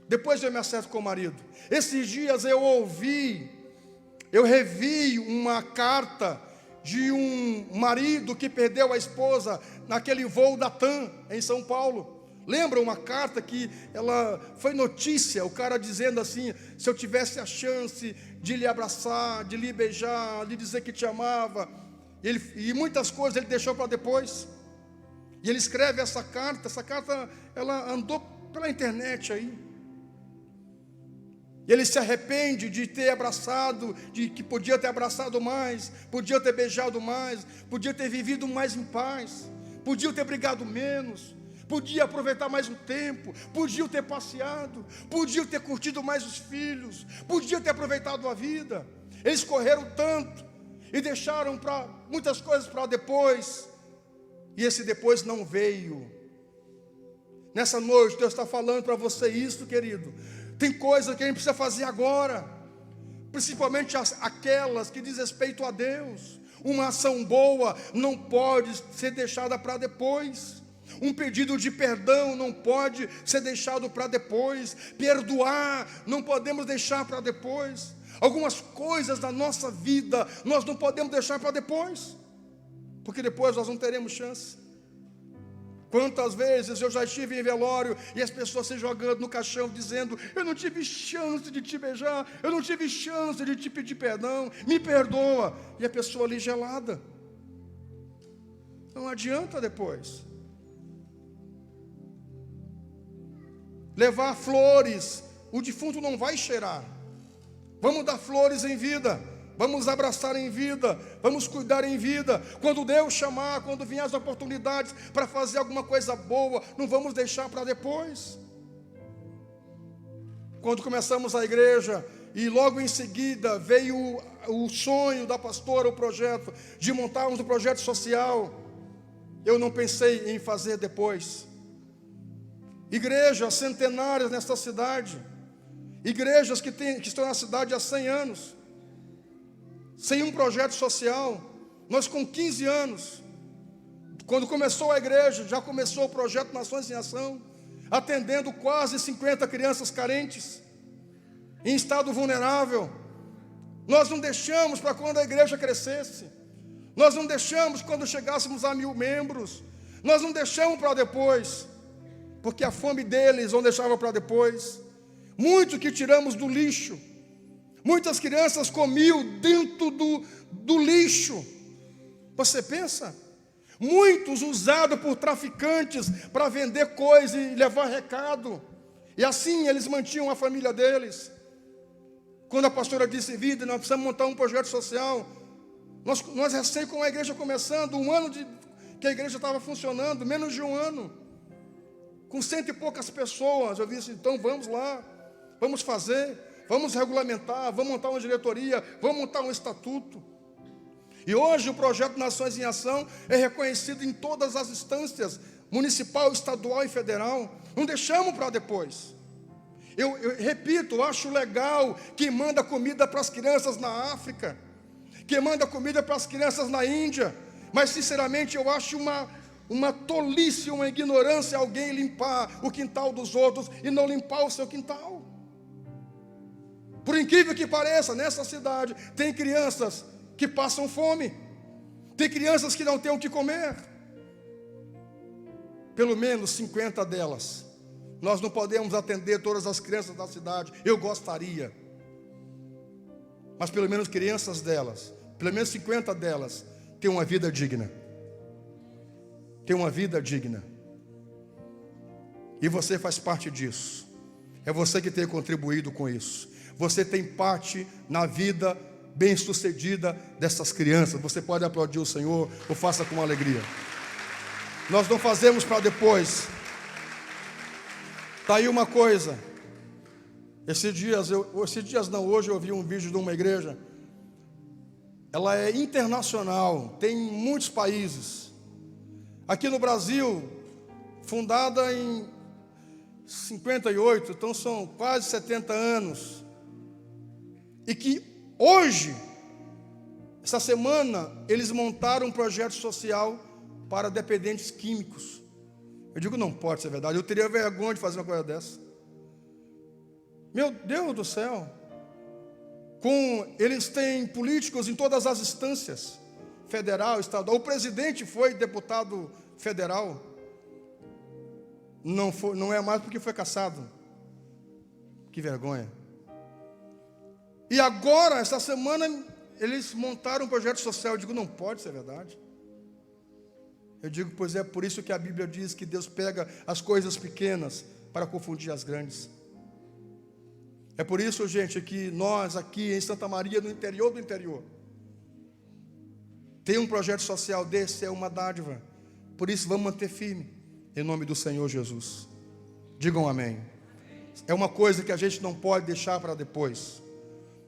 Speaker 2: Depois eu me acerto com o marido. Esses dias eu revi uma carta de um marido que perdeu a esposa naquele voo da TAM em São Paulo. Lembra uma carta que ela foi notícia, o cara dizendo assim: se eu tivesse a chance de lhe abraçar, de lhe beijar, de dizer que te amava, e muitas coisas ele deixou para depois. E ele escreve essa carta ela andou pela internet aí. Ele se arrepende de ter abraçado, de que podia ter abraçado mais, podia ter beijado mais, podia ter vivido mais em paz, podia ter brigado menos, podia aproveitar mais o tempo, podia ter passeado, podia ter curtido mais os filhos, podia ter aproveitado a vida. Eles correram tanto e deixaram muitas coisas para depois, e esse depois não veio. Nessa noite, Deus está falando para você isso, querido. Tem coisa que a gente precisa fazer agora, principalmente aquelas que diz respeito a Deus. Uma ação boa não pode ser deixada para depois. Um pedido de perdão não pode ser deixado para depois. Perdoar não podemos deixar para depois. Algumas coisas da nossa vida nós não podemos deixar para depois, porque depois nós não teremos chance. Quantas vezes eu já estive em velório e as pessoas se jogando no caixão dizendo: eu não tive chance de te beijar, eu não tive chance de te pedir perdão, me perdoa. E a pessoa ali gelada. Não adianta depois. Levar flores, o defunto não vai cheirar. Vamos dar flores em vida, vamos abraçar em vida, vamos cuidar em vida. Quando Deus chamar, quando vier as oportunidades para fazer alguma coisa boa, não vamos deixar para depois. Quando começamos a igreja e logo em seguida veio o sonho da pastora, o projeto de montarmos um projeto social, eu não pensei em fazer depois. Igrejas centenárias nesta cidade, igrejas que estão na cidade há 100 anos, sem um projeto social. Nós com 15 anos, quando começou a igreja, já começou o projeto Nações em Ação, atendendo quase 50 crianças carentes, em estado vulnerável. Nós não deixamos para quando a igreja crescesse, nós não deixamos quando chegássemos a 1000 membros, nós não deixamos para depois, porque a fome deles não deixava para depois. Muito que tiramos do lixo, muitas crianças comiam dentro do lixo. Você pensa? Muitos usados por traficantes para vender coisa e levar recado, e assim eles mantinham a família deles. Quando a pastora disse: vida, nós precisamos montar um projeto social, nós recém com a igreja começando, um ano que a igreja estava funcionando, menos de um ano, com 100 e poucas pessoas. Eu disse: então vamos lá, vamos fazer, vamos regulamentar, vamos montar uma diretoria, vamos montar um estatuto. E hoje o projeto Nações em Ação é reconhecido em todas as instâncias, municipal, estadual e federal. Não deixamos para depois. Eu repito, acho legal quem manda comida para as crianças na África, quem manda comida para as crianças na Índia, mas sinceramente eu acho uma tolice, uma ignorância alguém limpar o quintal dos outros e não limpar o seu quintal. Por incrível que pareça, nessa cidade tem crianças que passam fome, tem crianças que não têm o que comer. Pelo menos 50 delas. Nós não podemos atender todas as crianças da cidade, eu gostaria, mas pelo menos crianças delas, pelo menos 50 delas, têm uma vida digna. Tem uma vida digna. E você faz parte disso. É você que tem contribuído com isso. Você tem parte na vida bem-sucedida dessas crianças. Você pode aplaudir o Senhor, ou faça com alegria. Nós não fazemos para depois. Está aí uma coisa. Hoje eu vi um vídeo de uma igreja. Ela é internacional, tem em muitos países. Aqui no Brasil, fundada em 58, então são quase 70 anos. E que hoje, essa semana, eles montaram um projeto social para dependentes químicos. Eu digo, não pode ser verdade, eu teria vergonha de fazer uma coisa dessa. Meu Deus do céu. Eles têm políticos em todas as instâncias, federal, estadual. O presidente foi deputado federal. Não é mais porque foi cassado. Que vergonha. E agora, essa semana, eles montaram um projeto social. Eu digo, não pode ser verdade. Eu digo, pois é por isso que a Bíblia diz que Deus pega as coisas pequenas para confundir as grandes. É por isso, gente, que nós aqui em Santa Maria, no interior do interior, tem um projeto social desse, é uma dádiva. Por isso vamos manter firme, em nome do Senhor Jesus. Digam amém. É uma coisa que a gente não pode deixar para depois.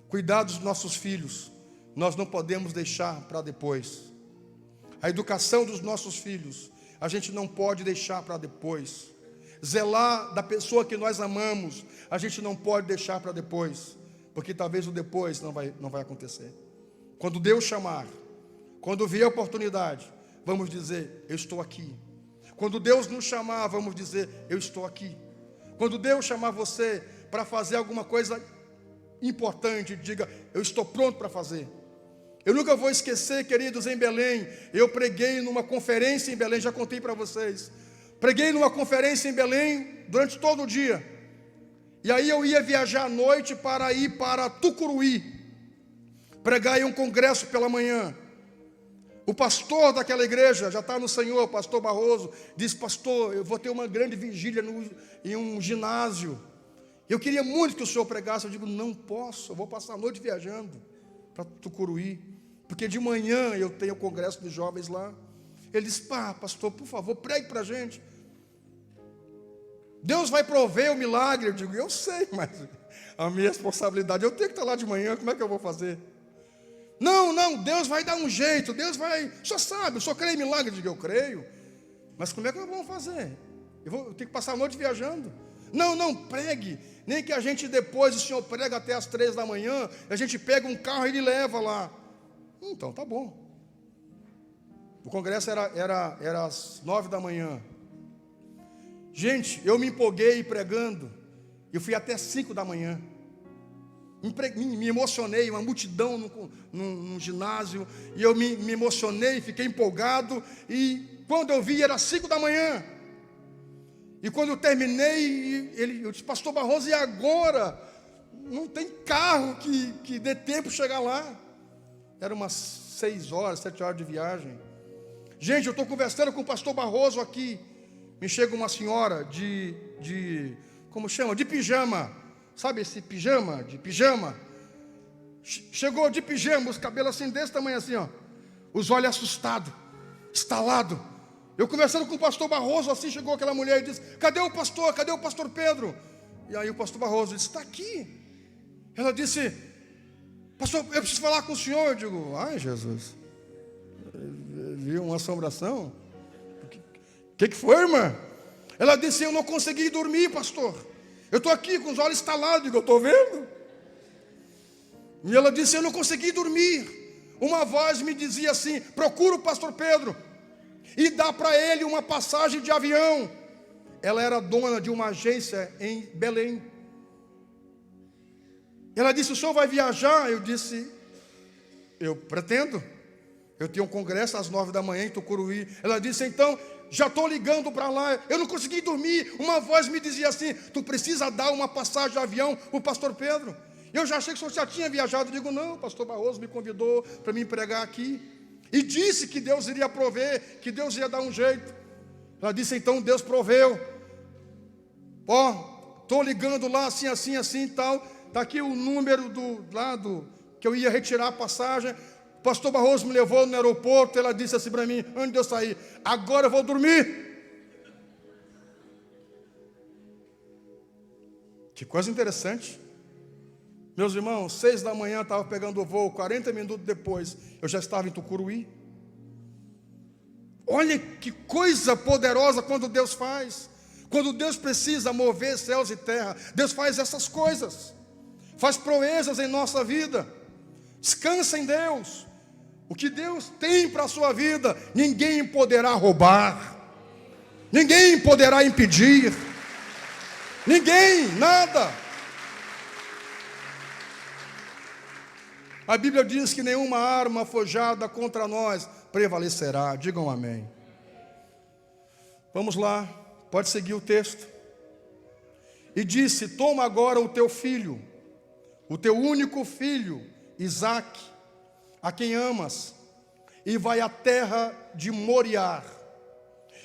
Speaker 2: Cuidar dos nossos filhos, nós não podemos deixar para depois. A educação dos nossos filhos, a gente não pode deixar para depois. zelar da pessoa que nós amamos, a gente não pode deixar para depois, porque talvez o depois não vai acontecer. Quando Deus chamar, quando vier a oportunidade, vamos dizer, eu estou aqui. Quando Deus nos chamar, vamos dizer, eu estou aqui. Quando Deus chamar você para fazer alguma coisa importante, diga, eu estou pronto para fazer. Eu nunca vou esquecer, queridos, em Belém, eu preguei numa conferência em Belém, já contei para vocês. Preguei numa conferência em Belém durante todo o dia. E aí eu ia viajar à noite para ir para Tucuruí, pregar em um congresso pela manhã. O pastor daquela igreja, já está no Senhor, pastor Barroso, disse, pastor, eu vou ter uma grande vigília em um ginásio. Eu queria muito que o senhor pregasse. Eu digo, não posso, eu vou passar a noite viajando para Tucuruí, porque de manhã eu tenho o congresso dos jovens lá. Ele disse, pastor, por favor, pregue para a gente. Deus vai prover o milagre. Eu digo, eu sei, mas a minha responsabilidade, eu tenho que estar lá de manhã, como é que eu vou fazer? Não, Deus vai dar um jeito, Deus vai, o senhor sabe, o senhor crê em milagre? Eu digo, eu creio, mas como é que nós vamos fazer? Eu tenho que passar a noite viajando. Não, pregue, nem que a gente depois, o senhor prega até as 3 da manhã, a gente pega um carro e ele leva lá. Então, tá bom. O congresso era às 9 da manhã. Gente, eu me empolguei pregando, eu fui até 5 da manhã. Me emocionei, uma multidão num ginásio, e eu me emocionei, fiquei empolgado, e quando eu vi era 5 da manhã, e quando eu terminei, eu disse, pastor Barroso, e agora? Não tem carro que dê tempo de chegar lá. Era umas 6 horas, 7 horas de viagem. Gente, eu estou conversando com o pastor Barroso aqui, me chega uma senhora como chama? De pijama. Sabe esse pijama, de pijama? Chegou de pijama, os cabelos assim, desse tamanho assim, ó. Os olhos assustados, estalado. Eu conversando com o pastor Barroso, assim, chegou aquela mulher e disse, cadê o pastor? Cadê o pastor Pedro? E aí o pastor Barroso disse, está aqui. Ela disse, pastor, eu preciso falar com o senhor. Eu digo, ai Jesus, viu uma assombração? O que foi, irmã? Ela disse, eu não consegui dormir, pastor. Eu estou aqui com os olhos estalados, digo, eu estou vendo. E ela disse, eu não consegui dormir. Uma voz me dizia assim, procura o pastor Pedro e dá para ele uma passagem de avião. Ela era dona de uma agência em Belém. Ela disse, o senhor vai viajar? Eu disse, eu pretendo. Eu tenho um congresso às 9 da manhã em Tucuruí. Ela disse, então, já estou ligando para lá, eu não consegui dormir. Uma voz me dizia assim, tu precisa dar uma passagem de avião para o pastor Pedro. Eu já achei que o senhor já tinha viajado. Eu digo, não, o pastor Barroso me convidou para me pregar aqui. E disse que Deus iria prover, que Deus ia dar um jeito. Ela disse, então Deus proveu. Estou ligando lá, assim e tal. Está aqui o número do que eu ia retirar a passagem. O pastor Barroso me levou no aeroporto. Ela disse assim para mim, antes de eu sair, agora eu vou dormir. Que coisa interessante. Meus irmãos, 6 da manhã estava pegando o voo, 40 minutos depois eu já estava em Tucuruí. Olha que coisa poderosa quando Deus faz. Quando Deus precisa mover céus e terra, Deus faz essas coisas, faz proezas em nossa vida. Descansa em Deus. O que Deus tem para a sua vida, ninguém poderá roubar, ninguém poderá impedir, ninguém, nada. A Bíblia diz que nenhuma arma forjada contra nós prevalecerá. Digam amém. Vamos lá, pode seguir o texto. E disse, toma agora o teu filho, o teu único filho, Isaque, a quem amas, e vai à terra de Moriá,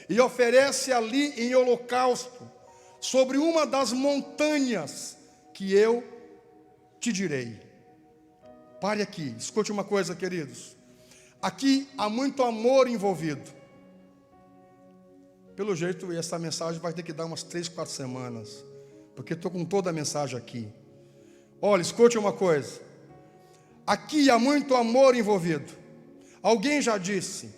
Speaker 2: e oferece ali em holocausto, sobre uma das montanhas que eu te direi. Pare aqui, escute uma coisa, queridos. Aqui há muito amor envolvido. Pelo jeito, essa mensagem vai ter que dar umas 3, 4 semanas, porque estou com toda a mensagem aqui. Olha, escute uma coisa. Aqui há muito amor envolvido. Alguém já disse,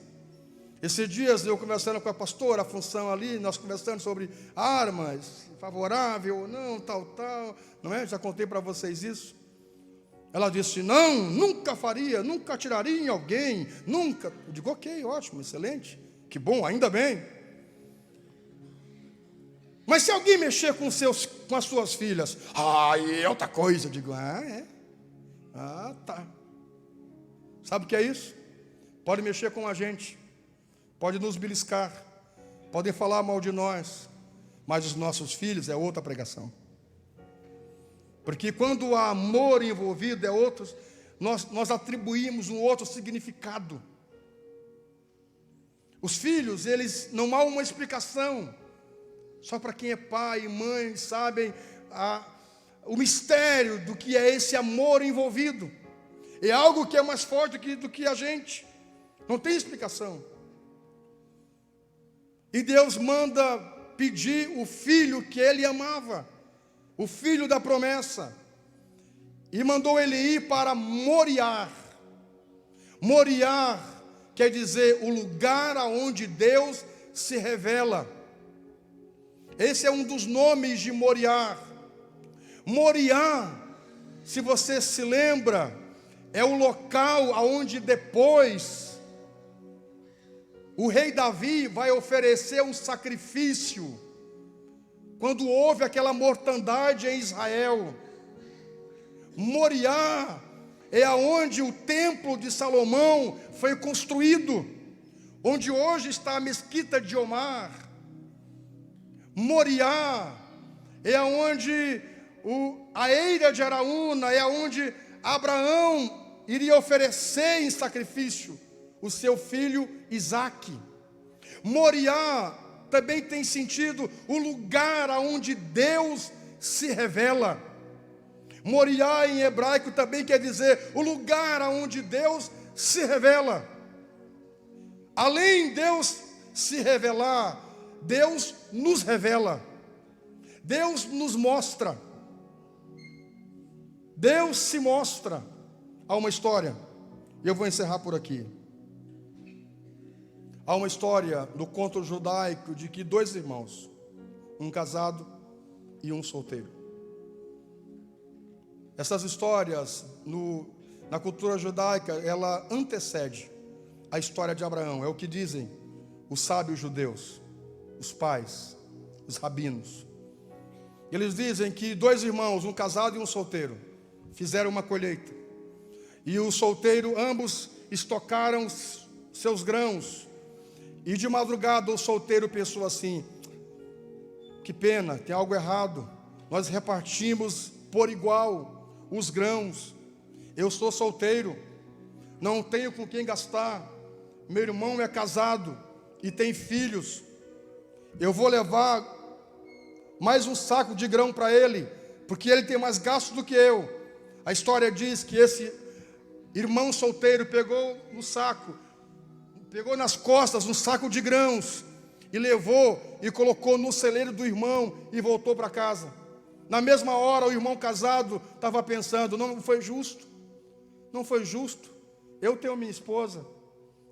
Speaker 2: Esses dias eu conversando com a pastora, a função ali, nós conversando sobre armas, favorável ou não, tal, não é? Já contei para vocês isso. Ela disse, não, nunca faria, nunca atiraria em alguém, nunca. Eu digo, ok, ótimo, excelente, que bom, ainda bem. Mas se alguém mexer com as suas filhas, aí é outra coisa. Eu digo, tá. Sabe o que é isso? Pode mexer com a gente, pode nos beliscar, podem falar mal de nós, mas os nossos filhos é outra pregação. Porque quando há amor envolvido, nós atribuímos um outro significado. Os filhos, eles não há uma explicação. Só para quem é pai e mãe sabem o mistério do que é esse amor envolvido. É algo que é mais forte do que a gente. Não tem explicação. E Deus manda pedir o filho que ele amava, o filho da promessa, e mandou ele ir para Moriá. Moriá quer dizer o lugar aonde Deus se revela. Esse é um dos nomes de Moriá. Moriá, se você se lembra, é o local aonde depois o rei Davi vai oferecer um sacrifício, quando houve aquela mortandade em Israel. Moriá é aonde o templo de Salomão foi construído, onde hoje está a mesquita de Omar. Moriá é aonde a eira de Araúna, é aonde Abraão iria oferecer em sacrifício o seu filho Isaque. Moriá também tem sentido o lugar aonde Deus se revela. Moriá em hebraico também quer dizer o lugar aonde Deus se revela. Além de Deus se revelar, Deus nos revela. Deus nos mostra. Deus se mostra. Há uma história, e eu vou encerrar por aqui. Há uma história do conto judaico de que dois irmãos, um casado e um solteiro. Essas histórias, na cultura judaica, ela antecede a história de Abraão. É o que dizem os sábios judeus, os pais, os rabinos. Eles dizem que dois irmãos, um casado e um solteiro, fizeram uma colheita. E o solteiro, ambos estocaram seus grãos. E de madrugada o solteiro pensou assim: que pena, tem algo errado. Nós repartimos por igual os grãos. Eu sou solteiro, não tenho com quem gastar. Meu irmão é casado e tem filhos. Eu vou levar mais um saco de grão para ele, porque ele tem mais gasto do que eu. A história diz que esse irmão solteiro pegou no saco, pegou nas costas um saco de grãos e levou e colocou no celeiro do irmão e voltou para casa. Na mesma hora o irmão casado estava pensando: não foi justo, não foi justo. Eu tenho minha esposa,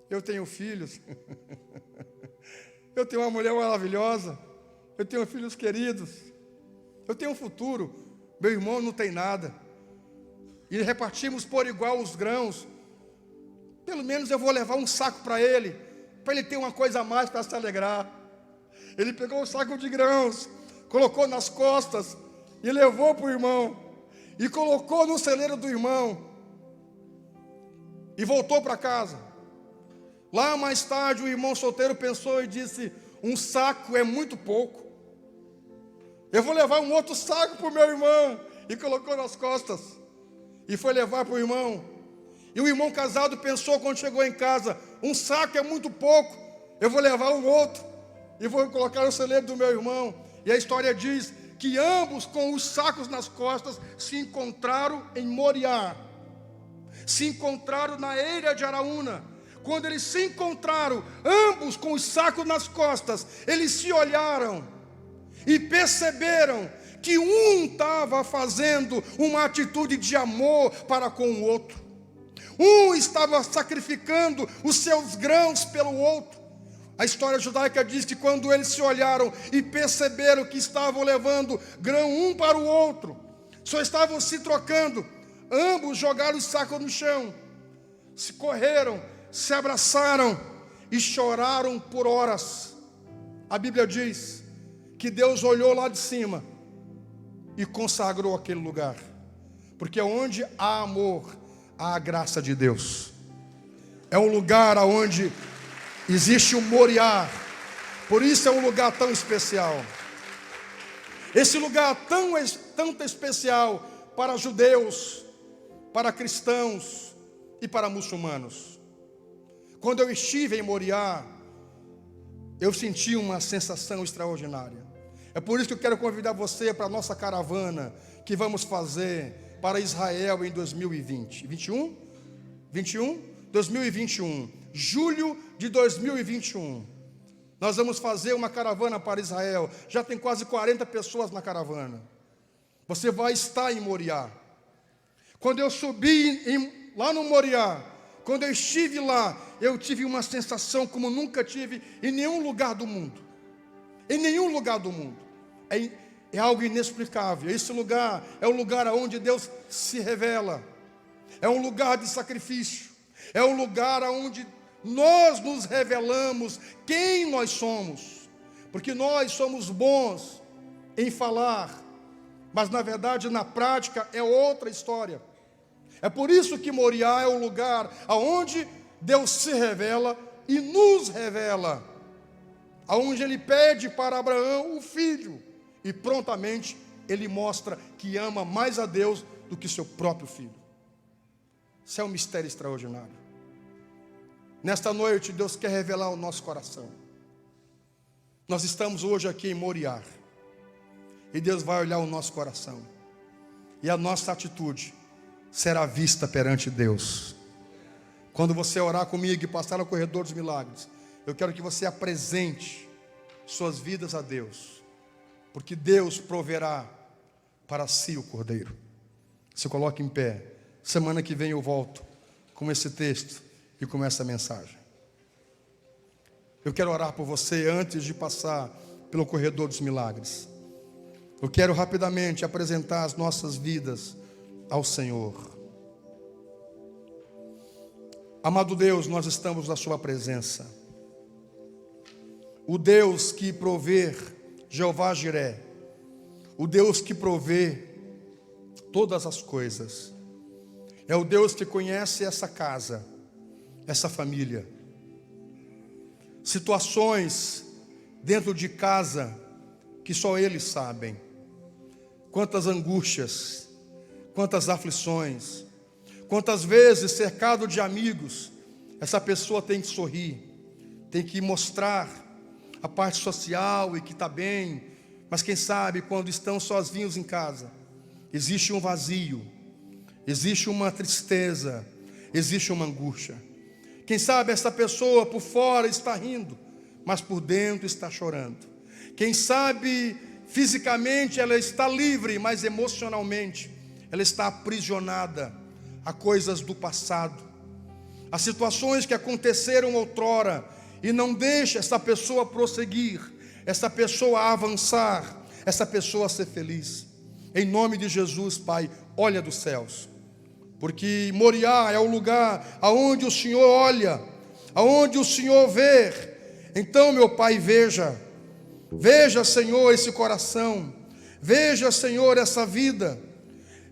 Speaker 2: eu tenho filhos, eu tenho uma mulher maravilhosa, eu tenho filhos queridos, eu tenho um futuro, meu irmão não tem nada. E repartimos por igual os grãos. Pelo menos eu vou levar um saco para ele ter uma coisa a mais para se alegrar. Ele pegou o saco de grãos, colocou nas costas e levou para o irmão, e colocou no celeiro do irmão, e voltou para casa. Lá mais tarde o irmão solteiro pensou e disse: um saco é muito pouco, eu vou levar um outro saco para o meu irmão. E colocou nas costas e foi levar para o irmão. E o irmão casado pensou quando chegou em casa: um saco é muito pouco, eu vou levar um outro e vou colocar no celeiro do meu irmão. E a história diz que ambos com os sacos nas costas se encontraram em Moriá, se encontraram na eira de Araúna. Quando eles se encontraram, ambos com os sacos nas costas, eles se olharam e perceberam que um estava fazendo uma atitude de amor para com o outro. Um estava sacrificando os seus grãos pelo outro. A história judaica diz que quando eles se olharam e perceberam que estavam levando grão um para o outro, só estavam se trocando, ambos jogaram o saco no chão, se correram, se abraçaram e choraram por horas. A Bíblia diz que Deus olhou lá de cima e consagrou aquele lugar, porque onde há amor, há a graça de Deus. É um lugar onde existe um Moriá, por isso é um lugar tão especial. Esse lugar tanto especial para judeus, para cristãos e para muçulmanos. Quando eu estive em Moriá, eu senti uma sensação extraordinária. É por isso que eu quero convidar você para a nossa caravana que vamos fazer para Israel em 2020. 2021, julho de 2021. Nós vamos fazer uma caravana para Israel. Já tem quase 40 pessoas na caravana. Você vai estar em Moriá. Quando eu subi lá no Moriá, quando eu estive lá, eu tive uma sensação como nunca tive em nenhum lugar do mundo. Em nenhum lugar do mundo. É algo inexplicável. Esse lugar é um lugar onde Deus se revela. É um lugar de sacrifício. É um lugar onde nós nos revelamos quem nós somos. Porque nós somos bons em falar, mas na verdade, na prática, é outra história. É por isso que Moriá é o lugar onde Deus se revela e nos revela. Onde Ele pede para Abraão o filho. E prontamente Ele mostra que ama mais a Deus do que seu próprio filho. Isso é um mistério extraordinário. Nesta noite, Deus quer revelar o nosso coração. Nós estamos hoje aqui em Moriá. E Deus vai olhar o nosso coração. E a nossa atitude será vista perante Deus. Quando você orar comigo e passar no corredor dos milagres, eu quero que você apresente suas vidas a Deus. Porque Deus proverá para si o cordeiro. Se coloque em pé. Semana que vem eu volto com esse texto e com essa mensagem. Eu quero orar por você antes de passar pelo corredor dos milagres. Eu quero rapidamente apresentar as nossas vidas ao Senhor. Amado Deus, nós estamos na sua presença. O Deus que provê, Jeová Jiré, o Deus que provê todas as coisas. É o Deus que conhece essa casa, essa família. Situações dentro de casa que só eles sabem. Quantas angústias, quantas aflições, quantas vezes cercado de amigos, essa pessoa tem que sorrir, tem que mostrar a parte social e que está bem, mas quem sabe quando estão sozinhos em casa, existe um vazio, existe uma tristeza, existe uma angústia. Quem sabe essa pessoa por fora está rindo, mas por dentro está chorando. Quem sabe fisicamente ela está livre, mas emocionalmente ela está aprisionada a coisas do passado, a situações que aconteceram outrora, e não deixa essa pessoa prosseguir, essa pessoa avançar, essa pessoa ser feliz. Em nome de Jesus, Pai, olha dos céus, porque Moriá é o lugar aonde o Senhor olha, aonde o Senhor vê. Então, meu Pai, veja, Senhor, esse coração, veja, Senhor, essa vida,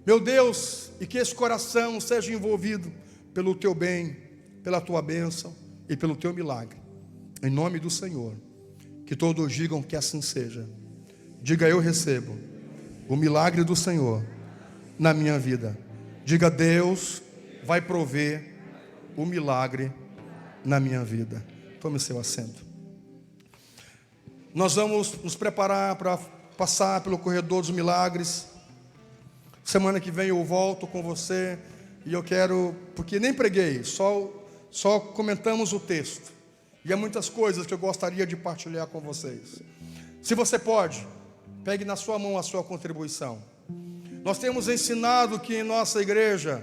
Speaker 2: meu Deus, e que esse coração seja envolvido pelo Teu bem, pela Tua bênção e pelo Teu milagre. Em nome do Senhor, que todos digam que assim seja. Diga: eu recebo o milagre do Senhor na minha vida. Diga: Deus vai prover o milagre na minha vida. Tome seu assento. Nós vamos nos preparar para passar pelo corredor dos milagres. Semana que vem eu volto com você. E eu quero, porque nem preguei, só comentamos o texto. E há muitas coisas que eu gostaria de partilhar com vocês. Se você pode, pegue na sua mão a sua contribuição. Nós temos ensinado que em nossa igreja